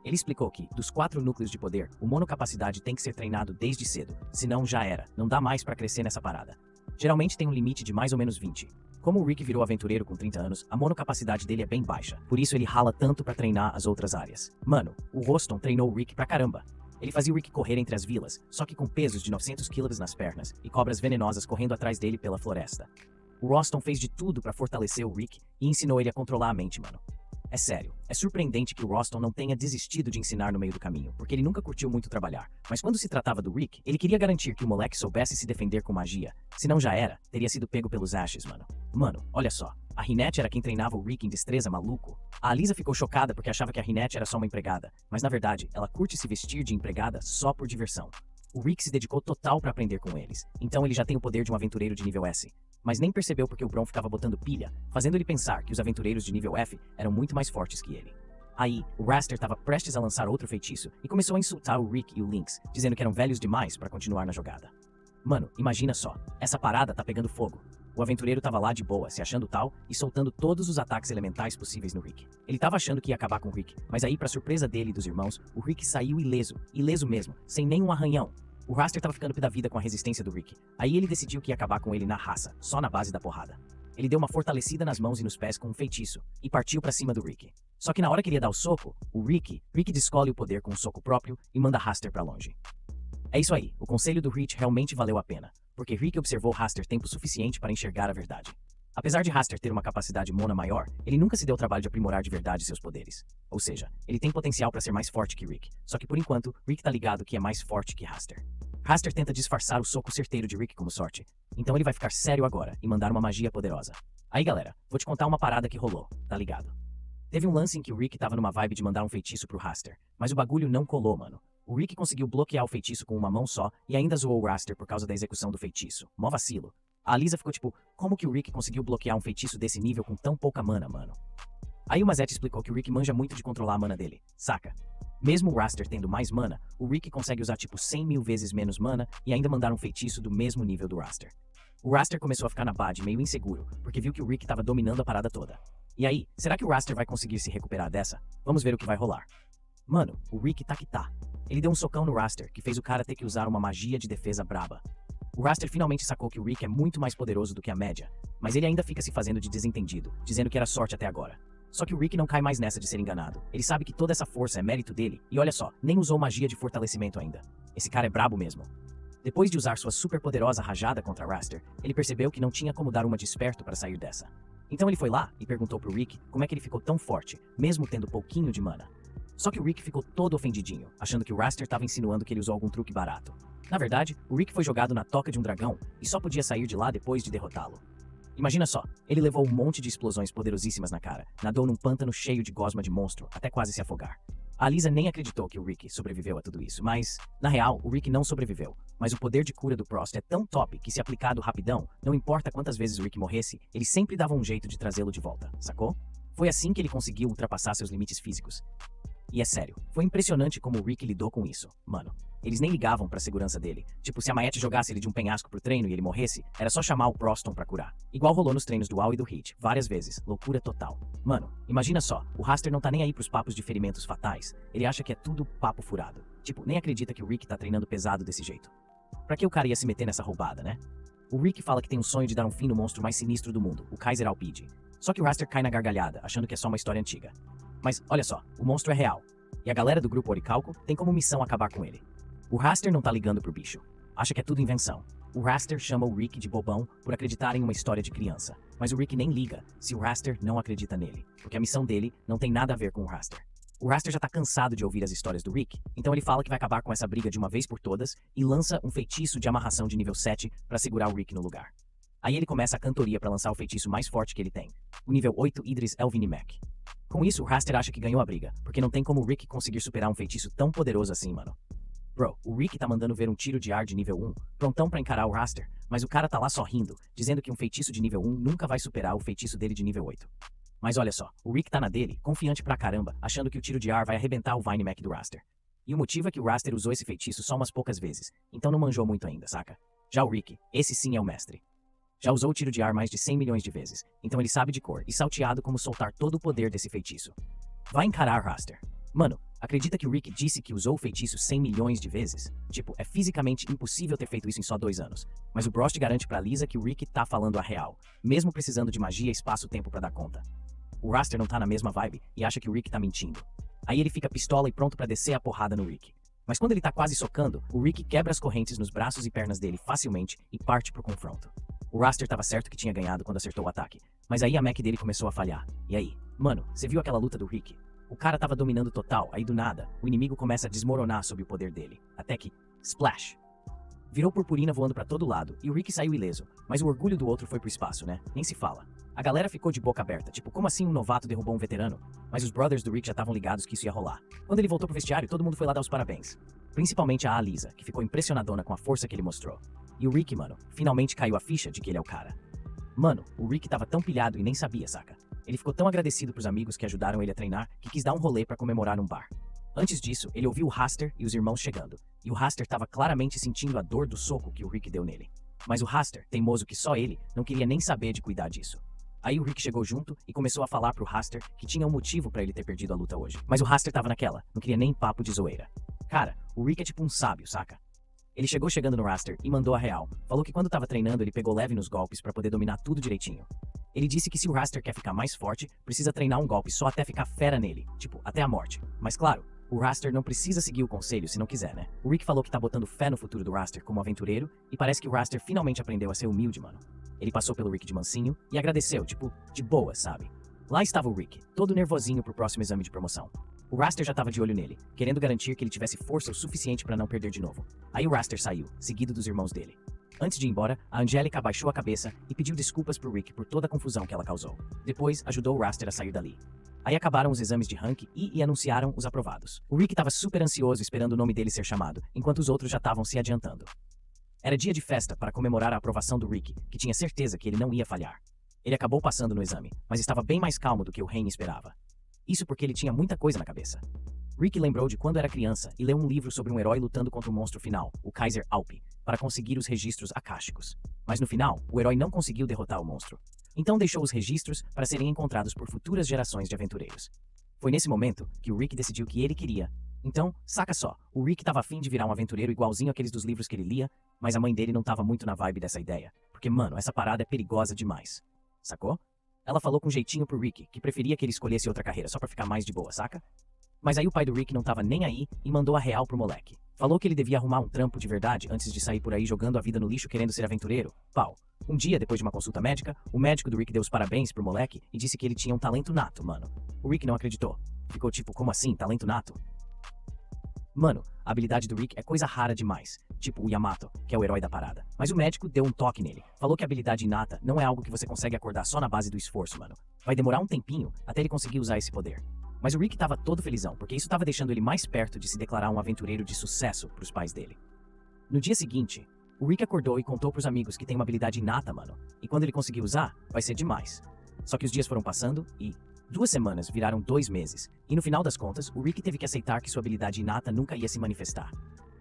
S1: Ele explicou que, dos 4 núcleos de poder, o monocapacidade tem que ser treinado desde cedo, senão já era, não dá mais pra crescer nessa parada. Geralmente tem um limite de mais ou menos 20. Como o Rick virou aventureiro com 30 anos, a monocapacidade dele é bem baixa, por isso ele rala tanto pra treinar as outras áreas. Mano, o Roston treinou o Rick pra caramba. Ele fazia o Rick correr entre as vilas, só que com pesos de 900 quilos nas pernas e cobras venenosas correndo atrás dele pela floresta. O Roston fez de tudo pra fortalecer o Rick e ensinou ele a controlar a mente, mano. É sério, é surpreendente que o Roston não tenha desistido de ensinar no meio do caminho, porque ele nunca curtiu muito trabalhar. Mas quando se tratava do Rick, ele queria garantir que o moleque soubesse se defender com magia. Se não já era, teria sido pego pelos Ashes, mano. Mano, olha só. A Rionette era quem treinava o Rick em destreza, maluco. A Alisa ficou chocada porque achava que a Rionette era só uma empregada, mas na verdade, ela curte se vestir de empregada só por diversão. O Rick se dedicou total pra aprender com eles, então ele já tem o poder de um aventureiro de nível S. Mas nem percebeu porque o Bron ficava botando pilha, fazendo ele pensar que os aventureiros de nível F eram muito mais fortes que ele. Aí, o Raster estava prestes a lançar outro feitiço e começou a insultar o Rick e o Lynx, dizendo que eram velhos demais pra continuar na jogada. Mano, imagina só, essa parada tá pegando fogo. O aventureiro tava lá de boa, se achando tal, e soltando todos os ataques elementais possíveis no Rick. Ele tava achando que ia acabar com o Rick, mas aí, pra surpresa dele e dos irmãos, o Rick saiu ileso, ileso mesmo, sem nenhum arranhão. O Raster tava ficando pé da vida com a resistência do Rick. Aí ele decidiu que ia acabar com ele na raça, só na base da porrada. Ele deu uma fortalecida nas mãos e nos pés com um feitiço, e partiu pra cima do Rick. Só que na hora que ele ia dar o soco, o Rick descolhe o poder com um soco próprio e manda Raster pra longe. É isso aí, o conselho do Rick realmente valeu a pena, porque Rick observou Raster tempo suficiente para enxergar a verdade. Apesar de Raster ter uma capacidade mona maior, ele nunca se deu o trabalho de aprimorar de verdade seus poderes. Ou seja, ele tem potencial para ser mais forte que Rick, só que por enquanto, Rick tá ligado que é mais forte que Raster. Raster tenta disfarçar o soco certeiro de Rick como sorte, então ele vai ficar sério agora e mandar uma magia poderosa. Aí galera, vou te contar uma parada que rolou, tá ligado? Teve um lance em que o Rick tava numa vibe de mandar um feitiço pro Raster, mas o bagulho não colou, mano. O Rick conseguiu bloquear o feitiço com uma mão só e ainda zoou o Raster por causa da execução do feitiço. Mó vacilo. A Lisa ficou tipo, como que o Rick conseguiu bloquear um feitiço desse nível com tão pouca mana, mano? Aí o Mazette explicou que o Rick manja muito de controlar a mana dele, saca? Mesmo o Raster tendo mais mana, o Rick consegue usar tipo 100 mil vezes menos mana e ainda mandar um feitiço do mesmo nível do Raster. O Raster começou a ficar na bad, meio inseguro, porque viu que o Rick tava dominando a parada toda. E aí, será que o Raster vai conseguir se recuperar dessa? Vamos ver o que vai rolar. Mano, o Rick tá que tá. Ele deu um socão no Raster, que fez o cara ter que usar uma magia de defesa braba. O Raster finalmente sacou que o Rick é muito mais poderoso do que a média, mas ele ainda fica se fazendo de desentendido, dizendo que era sorte até agora. Só que o Rick não cai mais nessa de ser enganado. Ele sabe que toda essa força é mérito dele, e olha só, nem usou magia de fortalecimento ainda. Esse cara é brabo mesmo. Depois de usar sua super poderosa rajada contra Raster, ele percebeu que não tinha como dar uma de esperto para sair dessa. Então ele foi lá e perguntou pro Rick como é que ele ficou tão forte, mesmo tendo pouquinho de mana. Só que o Rick ficou todo ofendidinho, achando que o Raster estava insinuando que ele usou algum truque barato. Na verdade, o Rick foi jogado na toca de um dragão e só podia sair de lá depois de derrotá-lo. Imagina só, ele levou um monte de explosões poderosíssimas na cara, nadou num pântano cheio de gosma de monstro, até quase se afogar. A Lisa nem acreditou que o Rick sobreviveu a tudo isso, mas, na real, o Rick não sobreviveu. Mas o poder de cura do Prost é tão top que se aplicado rapidão, não importa quantas vezes o Rick morresse, ele sempre dava um jeito de trazê-lo de volta, sacou? Foi assim que ele conseguiu ultrapassar seus limites físicos. E é sério, foi impressionante como o Rick lidou com isso, mano. Eles nem ligavam pra segurança dele. Tipo, se a Mayette jogasse ele de um penhasco pro treino e ele morresse, era só chamar o Proston pra curar. Igual rolou nos treinos do Al e do Hit, várias vezes. Loucura total. Mano, imagina só, o Raster não tá nem aí pros papos de ferimentos fatais. Ele acha que é tudo papo furado. Tipo, nem acredita que o Rick tá treinando pesado desse jeito. Pra que o cara ia se meter nessa roubada, né? O Rick fala que tem um sonho de dar um fim no monstro mais sinistro do mundo, o Kaiser Alpide. Só que o Raster cai na gargalhada, achando que é só uma história antiga. Mas, olha só, o monstro é real. E a galera do grupo Orichalco tem como missão acabar com ele. O Raster não tá ligando pro bicho. Acha que é tudo invenção. O Raster chama o Rick de bobão por acreditar em uma história de criança. Mas o Rick nem liga se o Raster não acredita nele, porque a missão dele não tem nada a ver com o Raster. O Raster já tá cansado de ouvir as histórias do Rick, então ele fala que vai acabar com essa briga de uma vez por todas e lança um feitiço de amarração de nível 7 pra segurar o Rick no lugar. Aí ele começa a cantoria pra lançar o feitiço mais forte que ele tem, o nível 8 Idris Elvini-Mac. Com isso, o Raster acha que ganhou a briga, porque não tem como o Rick conseguir superar um feitiço tão poderoso assim, mano. Bro, o Rick tá mandando ver um tiro de ar de nível 1, prontão pra encarar o Raster, mas o cara tá lá só rindo, dizendo que um feitiço de nível 1 nunca vai superar o feitiço dele de nível 8. Mas olha só, o Rick tá na dele, confiante pra caramba, achando que o tiro de ar vai arrebentar o Vine Mac do Raster. E o motivo é que o Raster usou esse feitiço só umas poucas vezes, então não manjou muito ainda, saca? Já o Rick, esse sim é o mestre. Já usou o tiro de ar mais de 100 milhões de vezes, então ele sabe de cor e salteado como soltar todo o poder desse feitiço. Vai encarar Raster. Mano, acredita que o Rick disse que usou o feitiço 100 milhões de vezes? Tipo, é fisicamente impossível ter feito isso em só 2 anos. Mas o Brost garante pra Lisa que o Rick tá falando a real, mesmo precisando de magia, espaço-tempo pra dar conta. O Raster não tá na mesma vibe e acha que o Rick tá mentindo. Aí ele fica pistola e pronto pra descer a porrada no Rick. Mas quando ele tá quase socando, o Rick quebra as correntes nos braços e pernas dele facilmente e parte pro confronto. O Raster tava certo que tinha ganhado quando acertou o ataque, mas aí a Mac dele começou a falhar. E aí? Mano, você viu aquela luta do Rick? O cara tava dominando total, aí do nada, o inimigo começa a desmoronar sob o poder dele. Até que, splash! Virou purpurina voando pra todo lado, e o Rick saiu ileso, mas o orgulho do outro foi pro espaço, né? Nem se fala. A galera ficou de boca aberta, tipo, como assim um novato derrubou um veterano? Mas os brothers do Rick já estavam ligados que isso ia rolar. Quando ele voltou pro vestiário, todo mundo foi lá dar os parabéns. Principalmente a Alisa, que ficou impressionadona com a força que ele mostrou. E o Rick, mano, finalmente caiu a ficha de que ele é o cara. Mano, o Rick tava tão pilhado e nem sabia, saca? Ele ficou tão agradecido pros amigos que ajudaram ele a treinar que quis dar um rolê pra comemorar num bar. Antes disso, ele ouviu o Raster e os irmãos chegando, e o Raster tava claramente sentindo a dor do soco que o Rick deu nele. Mas o Raster, teimoso que só ele, não queria nem saber de cuidar disso. Aí o Rick chegou junto e começou a falar pro Raster que tinha um motivo pra ele ter perdido a luta hoje. Mas o Raster tava naquela, não queria nem papo de zoeira. Cara, o Rick é tipo um sábio, saca? Ele chegou chegando no Raster e mandou a real. Falou que quando tava treinando ele pegou leve nos golpes pra poder dominar tudo direitinho. Ele disse que se o Raster quer ficar mais forte, precisa treinar um golpe só até ficar fera nele, tipo, até a morte. Mas claro, o Raster não precisa seguir o conselho se não quiser, né? O Rick falou que tá botando fé no futuro do Raster como aventureiro e parece que o Raster finalmente aprendeu a ser humilde, mano. Ele passou pelo Rick de mansinho e agradeceu, tipo, de boa, sabe? Lá estava o Rick, todo nervosinho pro próximo exame de promoção. O Raster já tava de olho nele, querendo garantir que ele tivesse força o suficiente pra não perder de novo. Aí o Raster saiu, seguido dos irmãos dele. Antes de ir embora, a Angélica abaixou a cabeça e pediu desculpas pro Rick por toda a confusão que ela causou. Depois, ajudou o Raster a sair dali. Aí acabaram os exames de rank e anunciaram os aprovados. O Rick tava super ansioso esperando o nome dele ser chamado, enquanto os outros já estavam se adiantando. Era dia de festa para comemorar a aprovação do Rick, que tinha certeza que ele não ia falhar. Ele acabou passando no exame, mas estava bem mais calmo do que o Rain esperava. Isso porque ele tinha muita coisa na cabeça. Rick lembrou de quando era criança e leu um livro sobre um herói lutando contra o monstro final, o Kaiser Alpi, para conseguir os registros akáshicos. Mas no final, o herói não conseguiu derrotar o monstro. Então deixou os registros para serem encontrados por futuras gerações de aventureiros. Foi nesse momento que o Rick decidiu que ele queria. Então, saca só, o Rick tava afim de virar um aventureiro igualzinho aqueles dos livros que ele lia, mas a mãe dele não tava muito na vibe dessa ideia. Porque, mano, essa parada é perigosa demais. Sacou? Ela falou com jeitinho pro Rick, que preferia que ele escolhesse outra carreira só pra ficar mais de boa, saca? Mas aí o pai do Rick não tava nem aí e mandou a real pro moleque. Falou que ele devia arrumar um trampo de verdade antes de sair por aí jogando a vida no lixo querendo ser aventureiro. Pau. Um dia, depois de uma consulta médica, o médico do Rick deu os parabéns pro moleque e disse que ele tinha um talento nato, mano. O Rick não acreditou. Ficou tipo, como assim, talento nato? Mano, a habilidade do Rick é coisa rara demais, tipo o Yamato, que é o herói da parada. Mas o médico deu um toque nele. Falou que a habilidade inata não é algo que você consegue acordar só na base do esforço, mano. Vai demorar um tempinho até ele conseguir usar esse poder. Mas o Rick tava todo felizão, porque isso tava deixando ele mais perto de se declarar um aventureiro de sucesso pros pais dele. No dia seguinte, o Rick acordou e contou pros amigos que tem uma habilidade inata, mano. E quando ele conseguir usar, vai ser demais. Só que os dias foram passando e 2 semanas viraram 2 meses, e no final das contas, o Rick teve que aceitar que sua habilidade inata nunca ia se manifestar.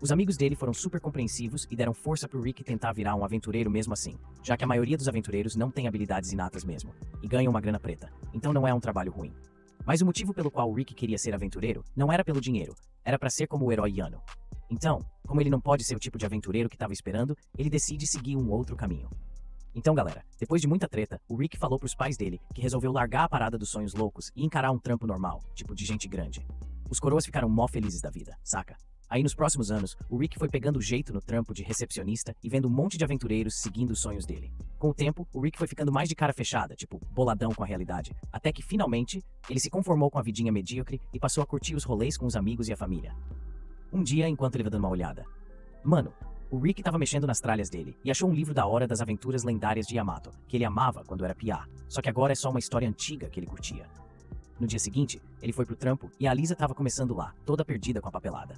S1: Os amigos dele foram super compreensivos e deram força pro Rick tentar virar um aventureiro mesmo assim, já que a maioria dos aventureiros não tem habilidades inatas mesmo, e ganham uma grana preta, então não é um trabalho ruim. Mas o motivo pelo qual o Rick queria ser aventureiro não era pelo dinheiro, era pra ser como o herói Yano. Então, como ele não pode ser o tipo de aventureiro que estava esperando, ele decide seguir um outro caminho. Então galera, depois de muita treta, o Rick falou pros pais dele que resolveu largar a parada dos sonhos loucos e encarar um trampo normal, tipo de gente grande. Os coroas ficaram mó felizes da vida, saca? Aí nos próximos anos, o Rick foi pegando jeito no trampo de recepcionista e vendo um monte de aventureiros seguindo os sonhos dele. Com o tempo, o Rick foi ficando mais de cara fechada, tipo, boladão com a realidade, até que finalmente, ele se conformou com a vidinha medíocre e passou a curtir os rolês com os amigos e a família. Um dia, enquanto ele ia dando uma olhada, mano, o Rick tava mexendo nas tralhas dele e achou um livro da hora das aventuras lendárias de Yamato, que ele amava quando era piá, só que agora é só uma história antiga que ele curtia. No dia seguinte, ele foi pro trampo e a Lisa tava começando lá, toda perdida com a papelada.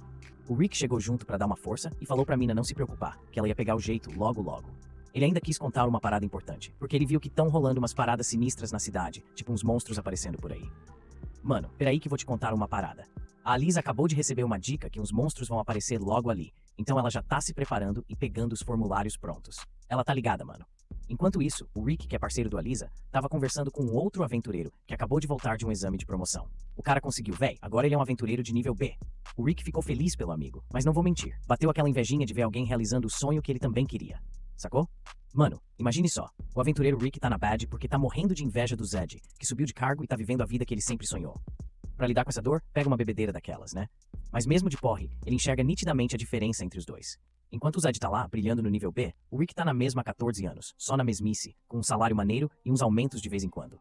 S1: O Rick chegou junto pra dar uma força e falou pra mina não se preocupar, que ela ia pegar o jeito logo logo. Ele ainda quis contar uma parada importante, porque ele viu que tão rolando umas paradas sinistras na cidade, tipo uns monstros aparecendo por aí. Mano, peraí que vou te contar uma parada. A Lisa acabou de receber uma dica que uns monstros vão aparecer logo ali, então ela já tá se preparando e pegando os formulários prontos. Ela tá ligada, mano. Enquanto isso, o Rick, que é parceiro do Alisa, tava conversando com um outro aventureiro que acabou de voltar de um exame de promoção. O cara conseguiu, véi, agora ele é um aventureiro de nível B. O Rick ficou feliz pelo amigo, mas não vou mentir, bateu aquela invejinha de ver alguém realizando o sonho que ele também queria. Sacou? Mano, imagine só, o aventureiro Rick tá na bad porque tá morrendo de inveja do Zed, que subiu de cargo e tá vivendo a vida que ele sempre sonhou. Pra lidar com essa dor, pega uma bebedeira daquelas, né? Mas mesmo de porre, ele enxerga nitidamente a diferença entre os dois. Enquanto o Zed tá lá, brilhando no nível B, o Rick tá na mesma há 14 anos, só na mesmice, com um salário maneiro e uns aumentos de vez em quando.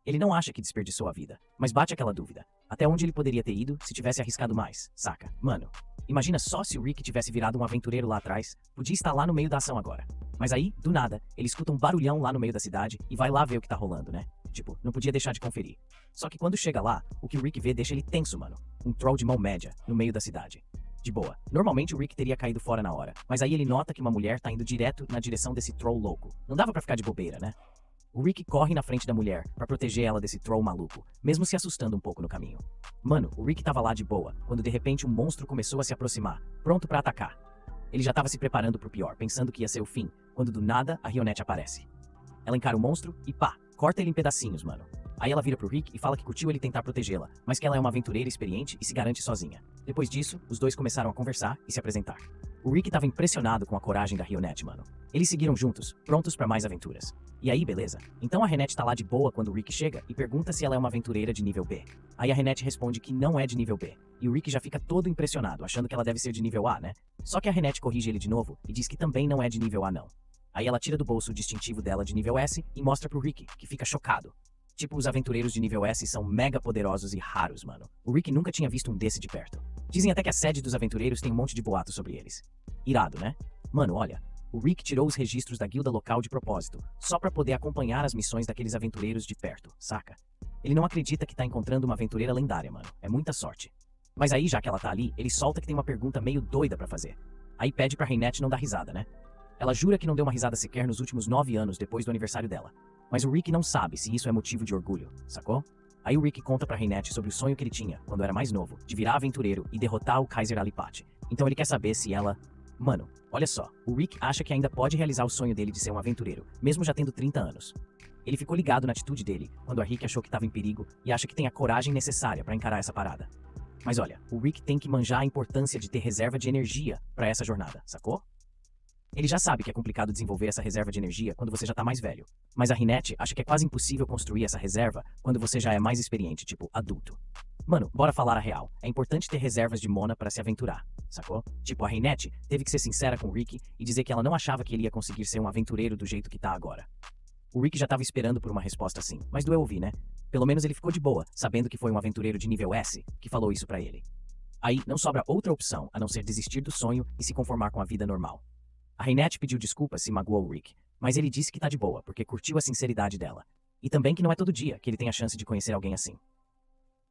S1: Ele não acha que desperdiçou a vida, mas bate aquela dúvida. Até onde ele poderia ter ido se tivesse arriscado mais, saca? Mano, imagina só se o Rick tivesse virado um aventureiro lá atrás, podia estar lá no meio da ação agora. Mas aí, do nada, ele escuta um barulhão lá no meio da cidade e vai lá ver o que tá rolando, né? Tipo, não podia deixar de conferir. Só que quando chega lá, o que o Rick vê deixa ele tenso, mano. Um troll de mão média, no meio da cidade. De boa. Normalmente o Rick teria caído fora na hora, mas aí ele nota que uma mulher tá indo direto na direção desse troll louco. Não dava pra ficar de bobeira, né? O Rick corre na frente da mulher pra proteger ela desse troll maluco, mesmo se assustando um pouco no caminho. Mano, o Rick tava lá de boa, quando de repente um monstro começou a se aproximar, pronto pra atacar. Ele já tava se preparando pro pior, pensando que ia ser o fim, quando do nada a Rionette aparece. Ela encara o monstro e pá, corta ele em pedacinhos, mano. Aí ela vira pro Rick e fala que curtiu ele tentar protegê-la, mas que ela é uma aventureira experiente e se garante sozinha. Depois disso, os dois começaram a conversar e se apresentar. O Rick tava impressionado com a coragem da Rionette, mano. Eles seguiram juntos, prontos pra mais aventuras. E aí, beleza? Então a Renette tá lá de boa quando o Rick chega e pergunta se ela é uma aventureira de nível B. Aí a Renette responde que não é de nível B. E o Rick já fica todo impressionado, achando que ela deve ser de nível A, né? Só que a Renette corrige ele de novo e diz que também não é de nível A, não. Aí ela tira do bolso o distintivo dela de nível S e mostra pro Rick, que fica chocado. Tipo, os aventureiros de nível S são mega poderosos e raros, mano. O Rick nunca tinha visto um desse de perto. Dizem até que a sede dos aventureiros tem um monte de boatos sobre eles. Irado, né? Mano, olha, o Rick tirou os registros da guilda local de propósito, só pra poder acompanhar as missões daqueles aventureiros de perto, saca? Ele não acredita que tá encontrando uma aventureira lendária, mano. É muita sorte. Mas aí, já que ela tá ali, ele solta que tem uma pergunta meio doida pra fazer. Aí pede pra Reinette não dar risada, né? Ela jura que não deu uma risada sequer nos últimos 9 anos depois do aniversário dela. Mas o Rick não sabe se isso é motivo de orgulho, sacou? Aí o Rick conta pra Reinette sobre o sonho que ele tinha, quando era mais novo, de virar aventureiro e derrotar o Kaiser Alipate. Então ele quer saber se ela... Mano, olha só, o Rick acha que ainda pode realizar o sonho dele de ser um aventureiro, mesmo já tendo 30 anos. Ele ficou ligado na atitude dele, quando a Rick achou que tava em perigo e acha que tem a coragem necessária pra encarar essa parada. Mas olha, o Rick tem que manjar a importância de ter reserva de energia pra essa jornada, sacou? Ele já sabe que é complicado desenvolver essa reserva de energia quando você já tá mais velho. Mas a Reinette acha que é quase impossível construir essa reserva quando você já é mais experiente, tipo, adulto. Mano, bora falar a real. É importante ter reservas de Mona pra se aventurar, sacou? Tipo, a Reinette teve que ser sincera com o Rick e dizer que ela não achava que ele ia conseguir ser um aventureiro do jeito que tá agora. O Rick já tava esperando por uma resposta assim, mas doeu ouvir, né? Pelo menos ele ficou de boa, sabendo que foi um aventureiro de nível S que falou isso pra ele. Aí, não sobra outra opção a não ser desistir do sonho e se conformar com a vida normal. A Reinette pediu desculpas se magoou o Rick, mas ele disse que tá de boa, porque curtiu a sinceridade dela. E também que não é todo dia que ele tem a chance de conhecer alguém assim.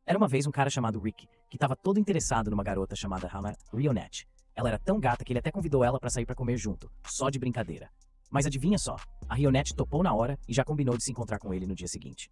S1: Era uma vez um cara chamado Rick, que tava todo interessado numa garota chamada Rionette. Ela era tão gata que ele até convidou ela pra sair pra comer junto, só de brincadeira. Mas adivinha só, a Rionette topou na hora e já combinou de se encontrar com ele no dia seguinte.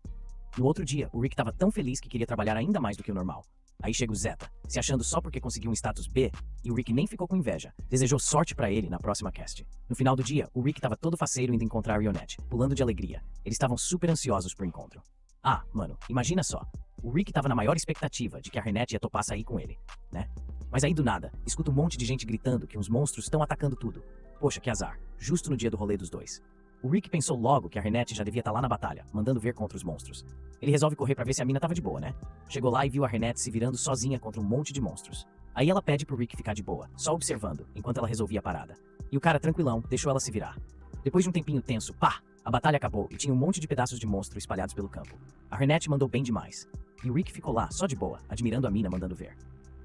S1: No outro dia, o Rick tava tão feliz que queria trabalhar ainda mais do que o normal. Aí chega o Zeta, se achando só porque conseguiu um status B, e o Rick nem ficou com inveja, desejou sorte pra ele na próxima cast. No final do dia, o Rick tava todo faceiro indo encontrar a Rionette, pulando de alegria. Eles estavam super ansiosos pro encontro. Ah, mano, imagina só. O Rick tava na maior expectativa de que a Harnett ia topar sair com ele, né? Mas aí do nada, escuta um monte de gente gritando que uns monstros estão atacando tudo. Poxa, que azar, justo no dia do rolê dos dois. O Rick pensou logo que a Harnett já devia estar lá na batalha, mandando ver contra os monstros. Ele resolve correr pra ver se a mina tava de boa, né? Chegou lá e viu a Harnett se virando sozinha contra um monte de monstros. Aí ela pede pro Rick ficar de boa, só observando, enquanto ela resolvia a parada. E o cara, tranquilão, deixou ela se virar. Depois de um tempinho tenso, pá! A batalha acabou e tinha um monte de pedaços de monstro espalhados pelo campo. A Harnett mandou bem demais. E o Rick ficou lá, só de boa, admirando a mina mandando ver.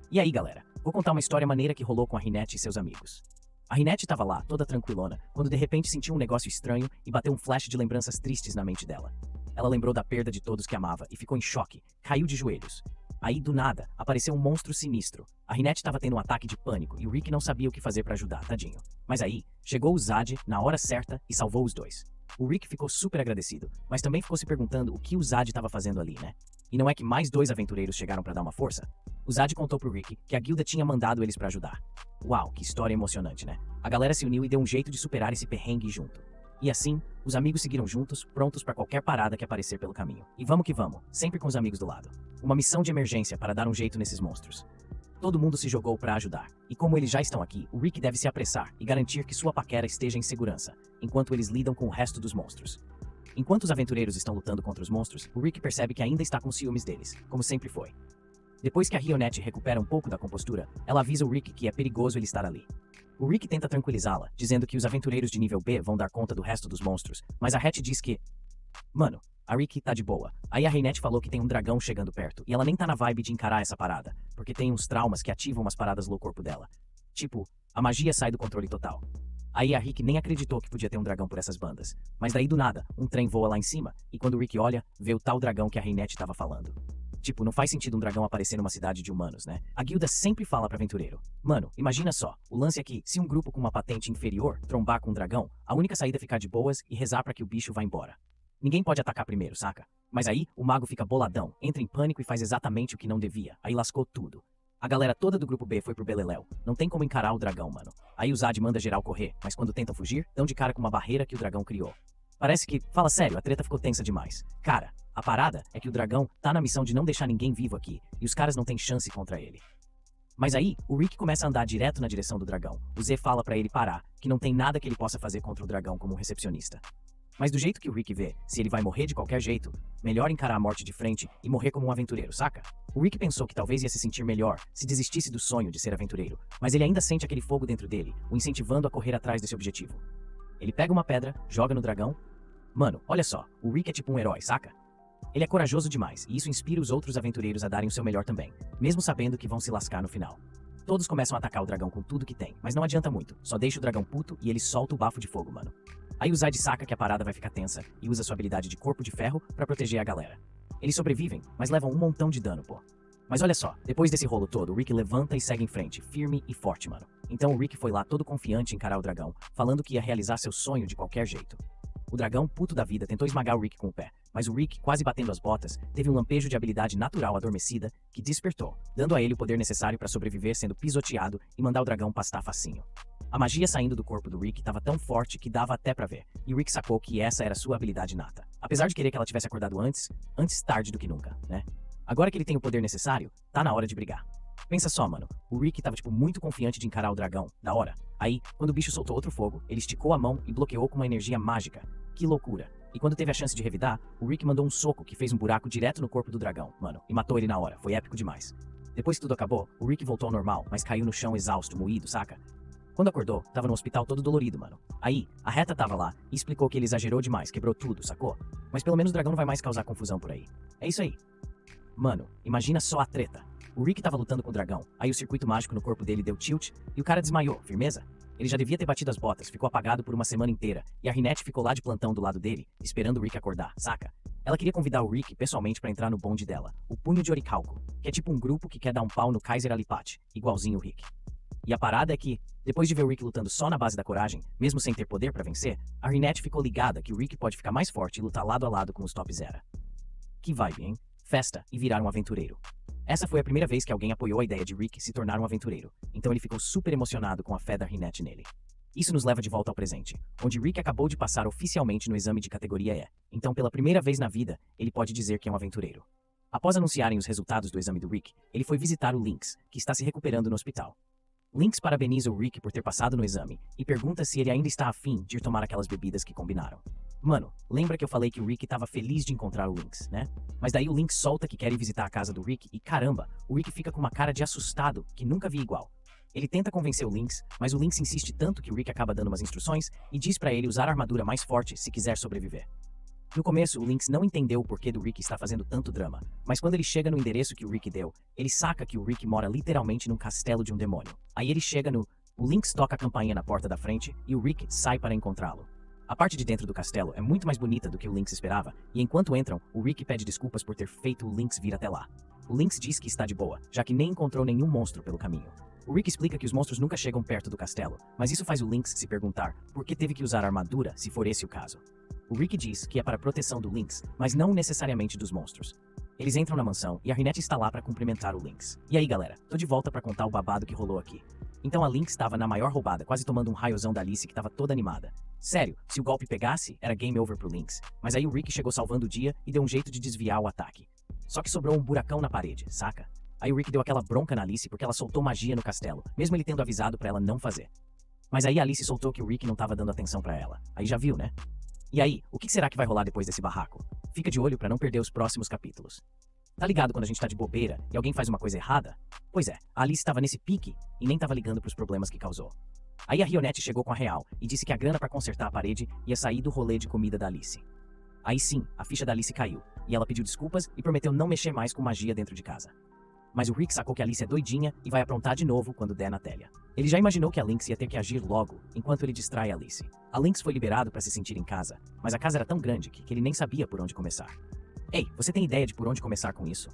S1: E aí, galera, vou contar uma história maneira que rolou com a Harnett e seus amigos. A Harnett tava lá, toda tranquilona, quando de repente sentiu um negócio estranho e bateu um flash de lembranças tristes na mente dela. Ela lembrou da perda de todos que amava e ficou em choque, caiu de joelhos. Aí, do nada, apareceu um monstro sinistro. A Harnett tava tendo um ataque de pânico e o Rick não sabia o que fazer pra ajudar, tadinho. Mas aí, chegou o Zad na hora certa e salvou os dois. O Rick ficou super agradecido, mas também ficou se perguntando o que o Zad tava fazendo ali, né? E não é que mais dois aventureiros chegaram pra dar uma força? O Zad contou pro Rick que a guilda tinha mandado eles pra ajudar. Uau, que história emocionante, né? A galera se uniu e deu um jeito de superar esse perrengue junto. E assim, os amigos seguiram juntos, prontos pra qualquer parada que aparecer pelo caminho. E vamos que vamos, sempre com os amigos do lado. Uma missão de emergência para dar um jeito nesses monstros. Todo mundo se jogou pra ajudar. E como eles já estão aqui, o Rick deve se apressar e garantir que sua paquera esteja em segurança, enquanto eles lidam com o resto dos monstros. Enquanto os aventureiros estão lutando contra os monstros, o Rick percebe que ainda está com ciúmes deles, como sempre foi. Depois que a Harnett recupera um pouco da compostura, ela avisa o Rick que é perigoso ele estar ali. O Rick tenta tranquilizá-la, dizendo que os aventureiros de nível B vão dar conta do resto dos monstros, mas a Hatch diz que... Mano, a Rick tá de boa. Aí a Harnett falou que tem um dragão chegando perto, e ela nem tá na vibe de encarar essa parada, porque tem uns traumas que ativam umas paradas no corpo dela. Tipo, a magia sai do controle total. Aí a Rick nem acreditou que podia ter um dragão por essas bandas. Mas daí do nada, um trem voa lá em cima, e quando o Rick olha, vê o tal dragão que a Harnett tava falando. Tipo, não faz sentido um dragão aparecer numa cidade de humanos, né? A guilda sempre fala pra aventureiro. Mano, imagina só, o lance é que, se um grupo com uma patente inferior trombar com um dragão, a única saída é ficar de boas e rezar pra que o bicho vá embora. Ninguém pode atacar primeiro, saca? Mas aí, o mago fica boladão, entra em pânico e faz exatamente o que não devia. Aí lascou tudo. A galera toda do grupo B foi pro beleléu. Não tem como encarar o dragão, mano. Aí o Zad manda geral correr, mas quando tentam fugir, dão de cara com uma barreira que o dragão criou. Parece que, fala sério, a treta ficou tensa demais. Cara, a parada é que o dragão tá na missão de não deixar ninguém vivo aqui, e os caras não têm chance contra ele. Mas aí, o Rick começa a andar direto na direção do dragão. O Z fala pra ele parar, que não tem nada que ele possa fazer contra o dragão como um recepcionista. Mas do jeito que o Rick vê, se ele vai morrer de qualquer jeito, melhor encarar a morte de frente e morrer como um aventureiro, saca? O Rick pensou que talvez ia se sentir melhor se desistisse do sonho de ser aventureiro, mas ele ainda sente aquele fogo dentro dele, o incentivando a correr atrás desse objetivo. Ele pega uma pedra, joga no dragão. Mano, olha só, o Rick é tipo um herói, saca? Ele é corajoso demais, e isso inspira os outros aventureiros a darem o seu melhor também, mesmo sabendo que vão se lascar no final. Todos começam a atacar o dragão com tudo que tem, mas não adianta muito, só deixa o dragão puto e ele solta o bafo de fogo, mano. Aí o Zad saca que a parada vai ficar tensa e usa sua habilidade de corpo de ferro pra proteger a galera. Eles sobrevivem, mas levam um montão de dano, pô. Mas olha só, depois desse rolo todo, o Rick levanta e segue em frente, firme e forte, mano. Então o Rick foi lá todo confiante em encarar o dragão, falando que ia realizar seu sonho de qualquer jeito. O dragão, puto da vida, tentou esmagar o Rick com o pé, mas o Rick, quase batendo as botas, teve um lampejo de habilidade natural adormecida que despertou, dando a ele o poder necessário pra sobreviver sendo pisoteado e mandar o dragão pastar facinho. A magia saindo do corpo do Rick estava tão forte que dava até pra ver, e o Rick sacou que essa era sua habilidade nata. Apesar de querer que ela tivesse acordado antes tarde do que nunca, né? Agora que ele tem o poder necessário, tá na hora de brigar. Pensa só, mano, o Rick tava tipo muito confiante de encarar o dragão, da hora. Aí, quando o bicho soltou outro fogo, ele esticou a mão e bloqueou com uma energia mágica. Que loucura. E quando teve a chance de revidar, o Rick mandou um soco que fez um buraco direto no corpo do dragão, mano, e matou ele na hora, foi épico demais. Depois que tudo acabou, o Rick voltou ao normal, mas caiu no chão exausto, moído, saca? Quando acordou, tava no hospital todo dolorido, mano. Aí, a Reta tava lá e explicou que ele exagerou demais, quebrou tudo, sacou? Mas pelo menos o dragão não vai mais causar confusão por aí. É isso aí. Mano, imagina só a treta. O Rick tava lutando com o dragão, aí o circuito mágico no corpo dele deu tilt e o cara desmaiou, firmeza? Ele já devia ter batido as botas, ficou apagado por uma semana inteira, e a Harnett ficou lá de plantão do lado dele, esperando o Rick acordar, saca? Ela queria convidar o Rick pessoalmente pra entrar no bonde dela, o Punho de Orichalco, que é tipo um grupo que quer dar um pau no Kaiser Alipat, igualzinho o Rick. E a parada é que, depois de ver o Rick lutando só na base da coragem, mesmo sem ter poder pra vencer, a Harnett ficou ligada que o Rick pode ficar mais forte e lutar lado a lado com os Top Zera. Que vibe, hein? Festa e virar um aventureiro. Essa foi a primeira vez que alguém apoiou a ideia de Rick se tornar um aventureiro, então ele ficou super emocionado com a fé da Harnett nele. Isso nos leva de volta ao presente, onde Rick acabou de passar oficialmente no exame de categoria E, então pela primeira vez na vida, ele pode dizer que é um aventureiro. Após anunciarem os resultados do exame do Rick, ele foi visitar o Lynx, que está se recuperando no hospital. Lynx parabeniza o Rick por ter passado no exame e pergunta se ele ainda está afim de ir tomar aquelas bebidas que combinaram. Mano, lembra que eu falei que o Rick estava feliz de encontrar o Lynx, né? Mas daí o Lynx solta que quer ir visitar a casa do Rick e caramba, o Rick fica com uma cara de assustado que nunca vi igual. Ele tenta convencer o Lynx, mas o Lynx insiste tanto que o Rick acaba dando umas instruções e diz pra ele usar a armadura mais forte se quiser sobreviver. No começo, o Lynx não entendeu o porquê do Rick estar fazendo tanto drama, mas quando ele chega no endereço que o Rick deu, ele saca que o Rick mora literalmente num castelo de um demônio. Aí ele chega no... O Lynx toca a campainha na porta da frente e o Rick sai para encontrá-lo. A parte de dentro do castelo é muito mais bonita do que o Lynx esperava, e enquanto entram, o Rick pede desculpas por ter feito o Lynx vir até lá. O Lynx diz que está de boa, já que nem encontrou nenhum monstro pelo caminho. O Rick explica que os monstros nunca chegam perto do castelo, mas isso faz o Lynx se perguntar por que teve que usar armadura se for esse o caso. O Rick diz que é para a proteção do Lynx, mas não necessariamente dos monstros. Eles entram na mansão e a Rinette está lá para cumprimentar o Lynx. E aí galera, tô de volta para contar o babado que rolou aqui. Então a Lynx estava na maior roubada, quase tomando um raiozão da Alice que estava toda animada. Sério, se o golpe pegasse, era game over pro Lynx, mas aí o Rick chegou salvando o dia e deu um jeito de desviar o ataque. Só que sobrou um buracão na parede, saca? Aí o Rick deu aquela bronca na Alice porque ela soltou magia no castelo, mesmo ele tendo avisado pra ela não fazer. Mas aí a Alice soltou que o Rick não tava dando atenção pra ela. Aí já viu, né? E aí, o que será que vai rolar depois desse barraco? Fica de olho pra não perder os próximos capítulos. Tá ligado quando a gente tá de bobeira e alguém faz uma coisa errada? Pois é, a Alice tava nesse pique e nem tava ligando pros problemas que causou. Aí a Rionette chegou com a real e disse que a grana pra consertar a parede ia sair do rolê de comida da Alice. Aí sim, a ficha da Alice caiu, e ela pediu desculpas e prometeu não mexer mais com magia dentro de casa. Mas o Rick sacou que a Alice é doidinha e vai aprontar de novo quando der na telha. Ele já imaginou que a Lynx ia ter que agir logo, enquanto ele distrai a Alice. A Lynx foi liberado para se sentir em casa, mas a casa era tão grande que ele nem sabia por onde começar. Ei, você tem ideia de por onde começar com isso?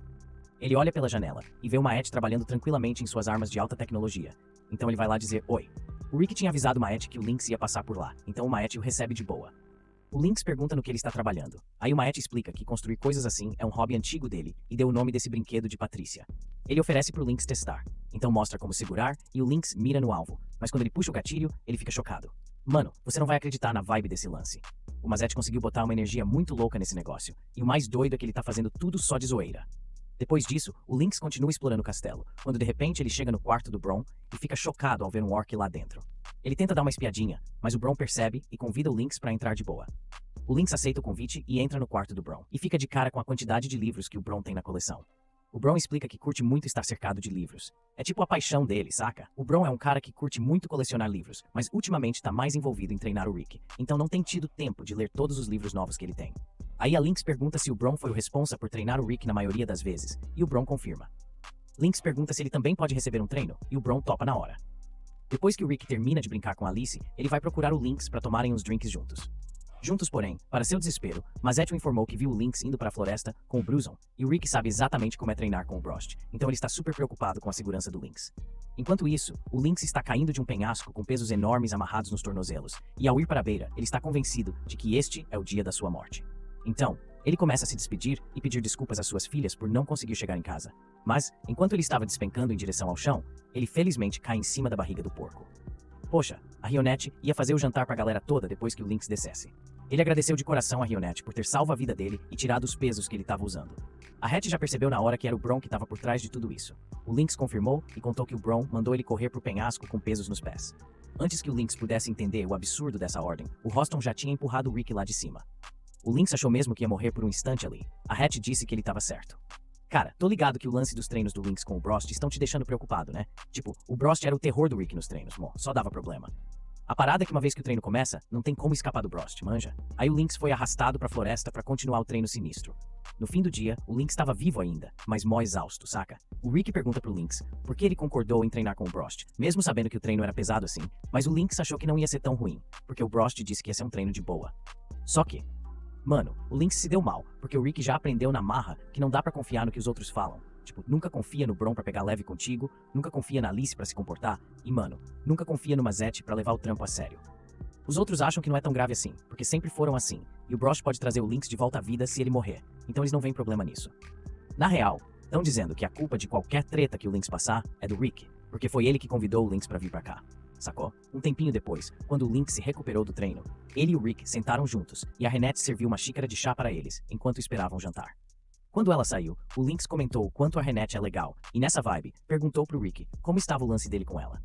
S1: Ele olha pela janela e vê o Maet trabalhando tranquilamente em suas armas de alta tecnologia. Então ele vai lá dizer oi. O Rick tinha avisado o Maet que o Lynx ia passar por lá, então o Maet o recebe de boa. O Lynx pergunta no que ele está trabalhando. Aí o Maet explica que construir coisas assim é um hobby antigo dele e deu o nome desse brinquedo de Patrícia. Ele oferece pro Lynx testar, então mostra como segurar e o Lynx mira no alvo, mas quando ele puxa o gatilho, ele fica chocado. Mano, você não vai acreditar na vibe desse lance. O Mazet conseguiu botar uma energia muito louca nesse negócio, e o mais doido é que ele tá fazendo tudo só de zoeira. Depois disso, o Lynx continua explorando o castelo, quando de repente ele chega no quarto do Bron e fica chocado ao ver um orc lá dentro. Ele tenta dar uma espiadinha, mas o Bron percebe e convida o Lynx pra entrar de boa. O Lynx aceita o convite e entra no quarto do Bron, e fica de cara com a quantidade de livros que o Bron tem na coleção. O Bron explica que curte muito estar cercado de livros. É tipo a paixão dele, saca? O Bron é um cara que curte muito colecionar livros, mas ultimamente tá mais envolvido em treinar o Rick, então não tem tido tempo de ler todos os livros novos que ele tem. Aí a Lynx pergunta se o Bron foi o responsa por treinar o Rick na maioria das vezes, e o Bron confirma. Lynx pergunta se ele também pode receber um treino, e o Bron topa na hora. Depois que o Rick termina de brincar com a Alice, ele vai procurar o Lynx para tomarem uns drinks juntos. Juntos, porém, para seu desespero, Mazet o informou que viu o Lynx indo para a floresta com o Bruzon, e o Rick sabe exatamente como é treinar com o Brost, então ele está super preocupado com a segurança do Lynx. Enquanto isso, o Lynx está caindo de um penhasco com pesos enormes amarrados nos tornozelos, e ao ir para a beira, ele está convencido de que este é o dia da sua morte. Então, ele começa a se despedir e pedir desculpas às suas filhas por não conseguir chegar em casa. Mas, enquanto ele estava despencando em direção ao chão, ele felizmente cai em cima da barriga do porco. Poxa, a Rionette ia fazer o jantar pra galera toda depois que o Lynx descesse. Ele agradeceu de coração a Rionette por ter salvo a vida dele e tirado os pesos que ele estava usando. A Hattie já percebeu na hora que era o Bron que estava por trás de tudo isso. O Lynx confirmou e contou que o Bron mandou ele correr pro penhasco com pesos nos pés. Antes que o Lynx pudesse entender o absurdo dessa ordem, o Roston já tinha empurrado o Rick lá de cima. O Lynx achou mesmo que ia morrer por um instante ali. A Hattie disse que ele estava certo. Cara, tô ligado que o lance dos treinos do Lynx com o Brost estão te deixando preocupado, né? Tipo, o Brost era o terror do Rick nos treinos, só dava problema. A parada é que uma vez que o treino começa, não tem como escapar do Brost, manja? Aí o Lynx foi arrastado pra floresta pra continuar o treino sinistro. No fim do dia, o Lynx estava vivo ainda, mas mó exausto, saca? O Rick pergunta pro Lynx por que ele concordou em treinar com o Brost, mesmo sabendo que o treino era pesado assim, mas o Lynx achou que não ia ser tão ruim, porque o Brost disse que ia ser um treino de boa. Só que, mano, o Lynx se deu mal, porque o Rick já aprendeu na marra que não dá pra confiar no que os outros falam. Tipo, nunca confia no Bron pra pegar leve contigo, nunca confia na Alice pra se comportar, e mano, nunca confia no Mazet pra levar o trampo a sério. Os outros acham que não é tão grave assim, porque sempre foram assim, e o Brost pode trazer o Lynx de volta à vida se ele morrer, então eles não veem problema nisso. Na real, estão dizendo que a culpa de qualquer treta que o Lynx passar é do Rick, porque foi ele que convidou o Lynx pra vir pra cá. Sacou? Um tempinho depois, quando o Lynx se recuperou do treino, ele e o Rick sentaram juntos, e a Renette serviu uma xícara de chá para eles, enquanto esperavam jantar. Quando ela saiu, o Lynx comentou o quanto a Renette é legal, e nessa vibe, perguntou pro Rick como estava o lance dele com ela.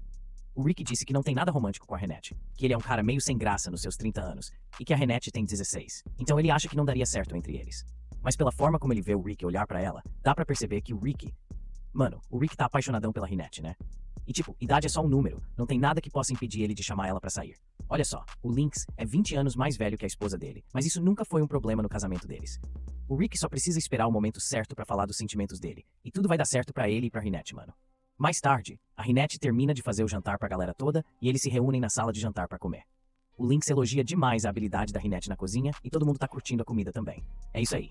S1: O Rick disse que não tem nada romântico com a Renette, que ele é um cara meio sem graça nos seus 30 anos, e que a Renette tem 16, então ele acha que não daria certo entre eles. Mas pela forma como ele vê o Rick olhar pra ela, dá pra perceber que o Rick... Mano, o Rick tá apaixonadão pela Renette, né? E tipo, idade é só um número, não tem nada que possa impedir ele de chamar ela pra sair. Olha só, o Lynx é 20 anos mais velho que a esposa dele, mas isso nunca foi um problema no casamento deles. O Rick só precisa esperar o momento certo pra falar dos sentimentos dele, e tudo vai dar certo pra ele e pra Renette, mano. Mais tarde, a Renette termina de fazer o jantar pra galera toda, e eles se reúnem na sala de jantar pra comer. O Lynx elogia demais a habilidade da Renette na cozinha, e todo mundo tá curtindo a comida também. É isso aí.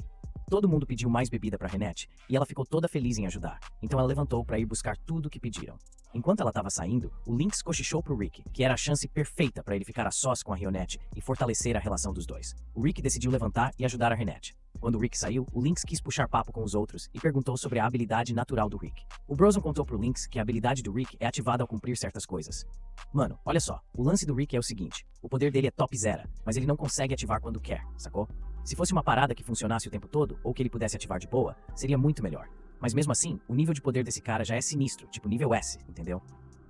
S1: Todo mundo pediu mais bebida pra Renette, e ela ficou toda feliz em ajudar, então ela levantou pra ir buscar tudo o que pediram. Enquanto ela estava saindo, o Lynx cochichou pro Rick, que era a chance perfeita para ele ficar a sós com a Renette e fortalecer a relação dos dois. O Rick decidiu levantar e ajudar a Renette. Quando o Rick saiu, o Lynx quis puxar papo com os outros e perguntou sobre a habilidade natural do Rick. O Brosnan contou pro Lynx que a habilidade do Rick é ativada ao cumprir certas coisas. Mano, olha só, o lance do Rick é o seguinte, o poder dele é topzera, mas ele não consegue ativar quando quer, sacou? Se fosse uma parada que funcionasse o tempo todo, ou que ele pudesse ativar de boa, seria muito melhor. Mas mesmo assim, o nível de poder desse cara já é sinistro, tipo nível S, entendeu?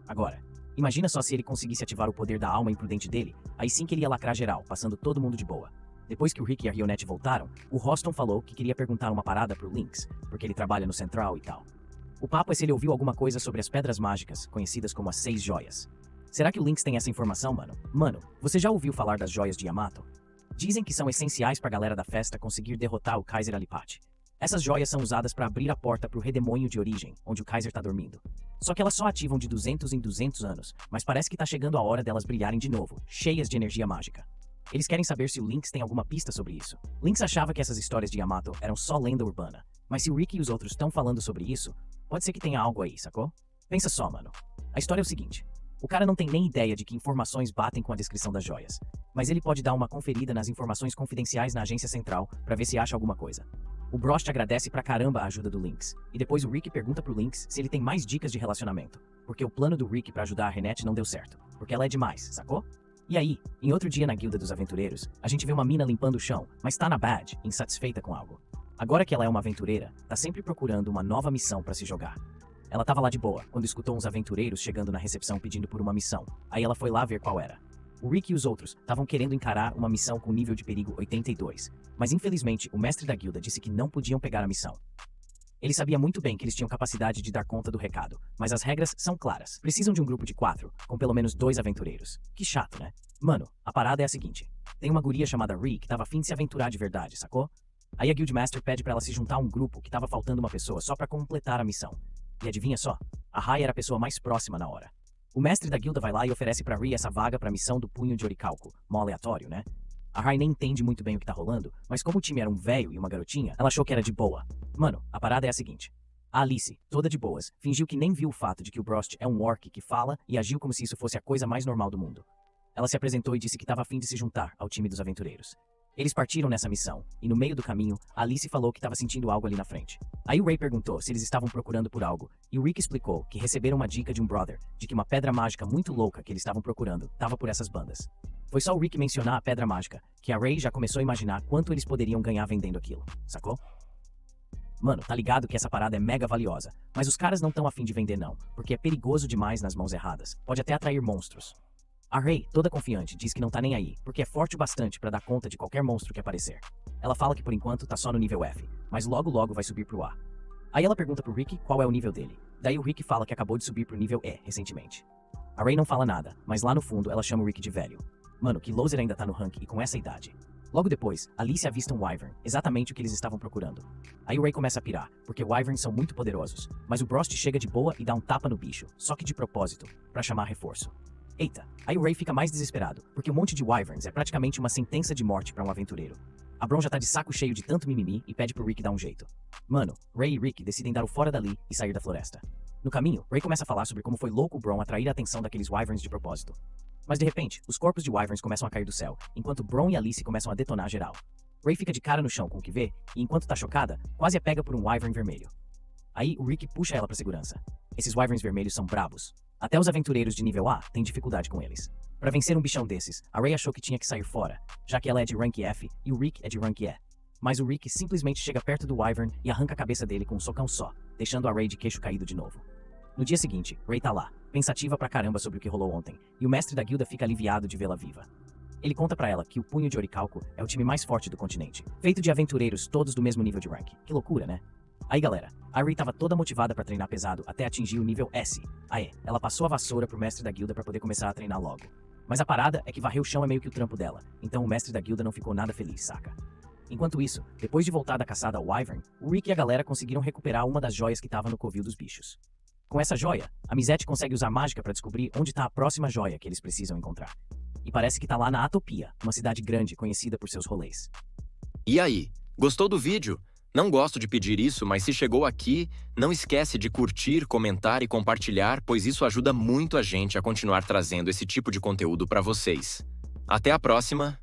S1: Agora, imagina só se ele conseguisse ativar o poder da alma imprudente dele, aí sim que ele ia lacrar geral, passando todo mundo de boa. Depois que o Rick e a Renette voltaram, o Roston falou que queria perguntar uma parada pro Lynx, porque ele trabalha no Central e tal. O papo é se ele ouviu alguma coisa sobre as pedras mágicas, conhecidas como as 6 joias. Será que o Lynx tem essa informação, mano? Mano, você já ouviu falar das joias de Yamato? Dizem que são essenciais pra galera da festa conseguir derrotar o Kaiser Alipate. Essas joias são usadas para abrir a porta pro redemoinho de origem, onde o Kaiser tá dormindo. Só que elas só ativam de 200 em 200 anos, mas parece que tá chegando a hora delas brilharem de novo, cheias de energia mágica. Eles querem saber se o Lynx tem alguma pista sobre isso. Lynx achava que essas histórias de Yamato eram só lenda urbana, mas se o Rick e os outros estão falando sobre isso, pode ser que tenha algo aí, sacou? Pensa só, mano. A história é o seguinte. O cara não tem nem ideia de que informações batem com a descrição das joias, mas ele pode dar uma conferida nas informações confidenciais na agência central pra ver se acha alguma coisa. O Brost agradece pra caramba a ajuda do Lynx, e depois o Rick pergunta pro Lynx se ele tem mais dicas de relacionamento, porque o plano do Rick pra ajudar a Renette não deu certo, porque ela é demais, sacou? E aí, em outro dia na Guilda dos Aventureiros, a gente vê uma mina limpando o chão, mas tá na bad, insatisfeita com algo. Agora que ela é uma aventureira, tá sempre procurando uma nova missão pra se jogar. Ela tava lá de boa, quando escutou uns aventureiros chegando na recepção pedindo por uma missão, aí ela foi lá ver qual era. O Rick e os outros estavam querendo encarar uma missão com nível de perigo 82, mas infelizmente o mestre da guilda disse que não podiam pegar a missão. Ele sabia muito bem que eles tinham capacidade de dar conta do recado, mas as regras são claras. Precisam de um grupo de 4, com pelo menos 2 aventureiros. Que chato, né? Mano, a parada é a seguinte. Tem uma guria chamada Ree que tava afim de se aventurar de verdade, sacou? Aí a Guildmaster pede pra ela se juntar a um grupo que tava faltando uma pessoa só pra completar a missão. E adivinha só? A Rai era a pessoa mais próxima na hora. O mestre da guilda vai lá e oferece pra Ree essa vaga pra missão do punho de oricalco. Mó aleatório, né? A Rai nem entende muito bem o que tá rolando, mas como o time era um velho e uma garotinha, ela achou que era de boa. Mano, a parada é a seguinte. A Alice, toda de boas, fingiu que nem viu o fato de que o Brost é um orc que fala e agiu como se isso fosse a coisa mais normal do mundo. Ela se apresentou e disse que estava afim de se juntar ao time dos aventureiros. Eles partiram nessa missão, e no meio do caminho, a Alice falou que estava sentindo algo ali na frente. Aí o Ray perguntou se eles estavam procurando por algo, e o Rick explicou que receberam uma dica de um brother, de que uma pedra mágica muito louca que eles estavam procurando estava por essas bandas. Foi só o Rick mencionar a pedra mágica, que a Ray já começou a imaginar quanto eles poderiam ganhar vendendo aquilo, sacou? Mano, tá ligado que essa parada é mega valiosa, mas os caras não tão afim de vender não, porque é perigoso demais nas mãos erradas, pode até atrair monstros. A Ray, toda confiante, diz que não tá nem aí, porque é forte o bastante pra dar conta de qualquer monstro que aparecer. Ela fala que por enquanto tá só no nível F, mas logo logo vai subir pro A. Aí ela pergunta pro Rick qual é o nível dele. Daí o Rick fala que acabou de subir pro nível E recentemente. A Ray não fala nada, mas lá no fundo ela chama o Rick de velho. Mano, que loser ainda tá no rank e com essa idade. Logo depois, Alice avista um Wyvern, exatamente o que eles estavam procurando. Aí o Ray começa a pirar, porque Wyverns são muito poderosos, mas o Brost chega de boa e dá um tapa no bicho, só que de propósito, pra chamar reforço. Eita, aí o Ray fica mais desesperado, porque um monte de Wyverns é praticamente uma sentença de morte pra um aventureiro. A Bron já tá de saco cheio de tanto mimimi e pede pro Rick dar um jeito. Mano, Ray e Rick decidem dar o fora dali e sair da floresta. No caminho, Ray começa a falar sobre como foi louco o Bron atrair a atenção daqueles Wyverns de propósito. Mas de repente, os corpos de Wyverns começam a cair do céu, enquanto Bron e Alice começam a detonar geral. Ray fica de cara no chão com o que vê, e enquanto tá chocada, quase a pega por um Wyvern vermelho. Aí o Rick puxa ela pra segurança. Esses Wyverns vermelhos são brabos. Até os aventureiros de nível A têm dificuldade com eles. Pra vencer um bichão desses, a Ray achou que tinha que sair fora, já que ela é de rank F e o Rick é de rank E. Mas o Rick simplesmente chega perto do Wyvern e arranca a cabeça dele com um socão só, deixando a Ray de queixo caído de novo. No dia seguinte, Ray tá lá, pensativa pra caramba sobre o que rolou ontem, e o mestre da guilda fica aliviado de vê-la viva. Ele conta pra ela que o Punho de Orichalco é o time mais forte do continente, feito de aventureiros todos do mesmo nível de rank. Que loucura, né? Aí galera, a Ray tava toda motivada pra treinar pesado até atingir o nível S. Aê, ela passou a vassoura pro mestre da guilda pra poder começar a treinar logo. Mas a parada é que varrer o chão é meio que o trampo dela, então o mestre da guilda não ficou nada feliz, saca? Enquanto isso, depois de voltar da caçada ao Wyvern, o Rick e a galera conseguiram recuperar uma das joias que tava no covil dos bichos. Com essa joia, a Mizete consegue usar mágica pra descobrir onde tá a próxima joia que eles precisam encontrar. E parece que tá lá na Atopia, uma cidade grande conhecida por seus rolês.
S2: E aí, gostou do vídeo? Não gosto de pedir isso, mas se chegou aqui, não esquece de curtir, comentar e compartilhar, pois isso ajuda muito a gente a continuar trazendo esse tipo de conteúdo para vocês. Até a próxima!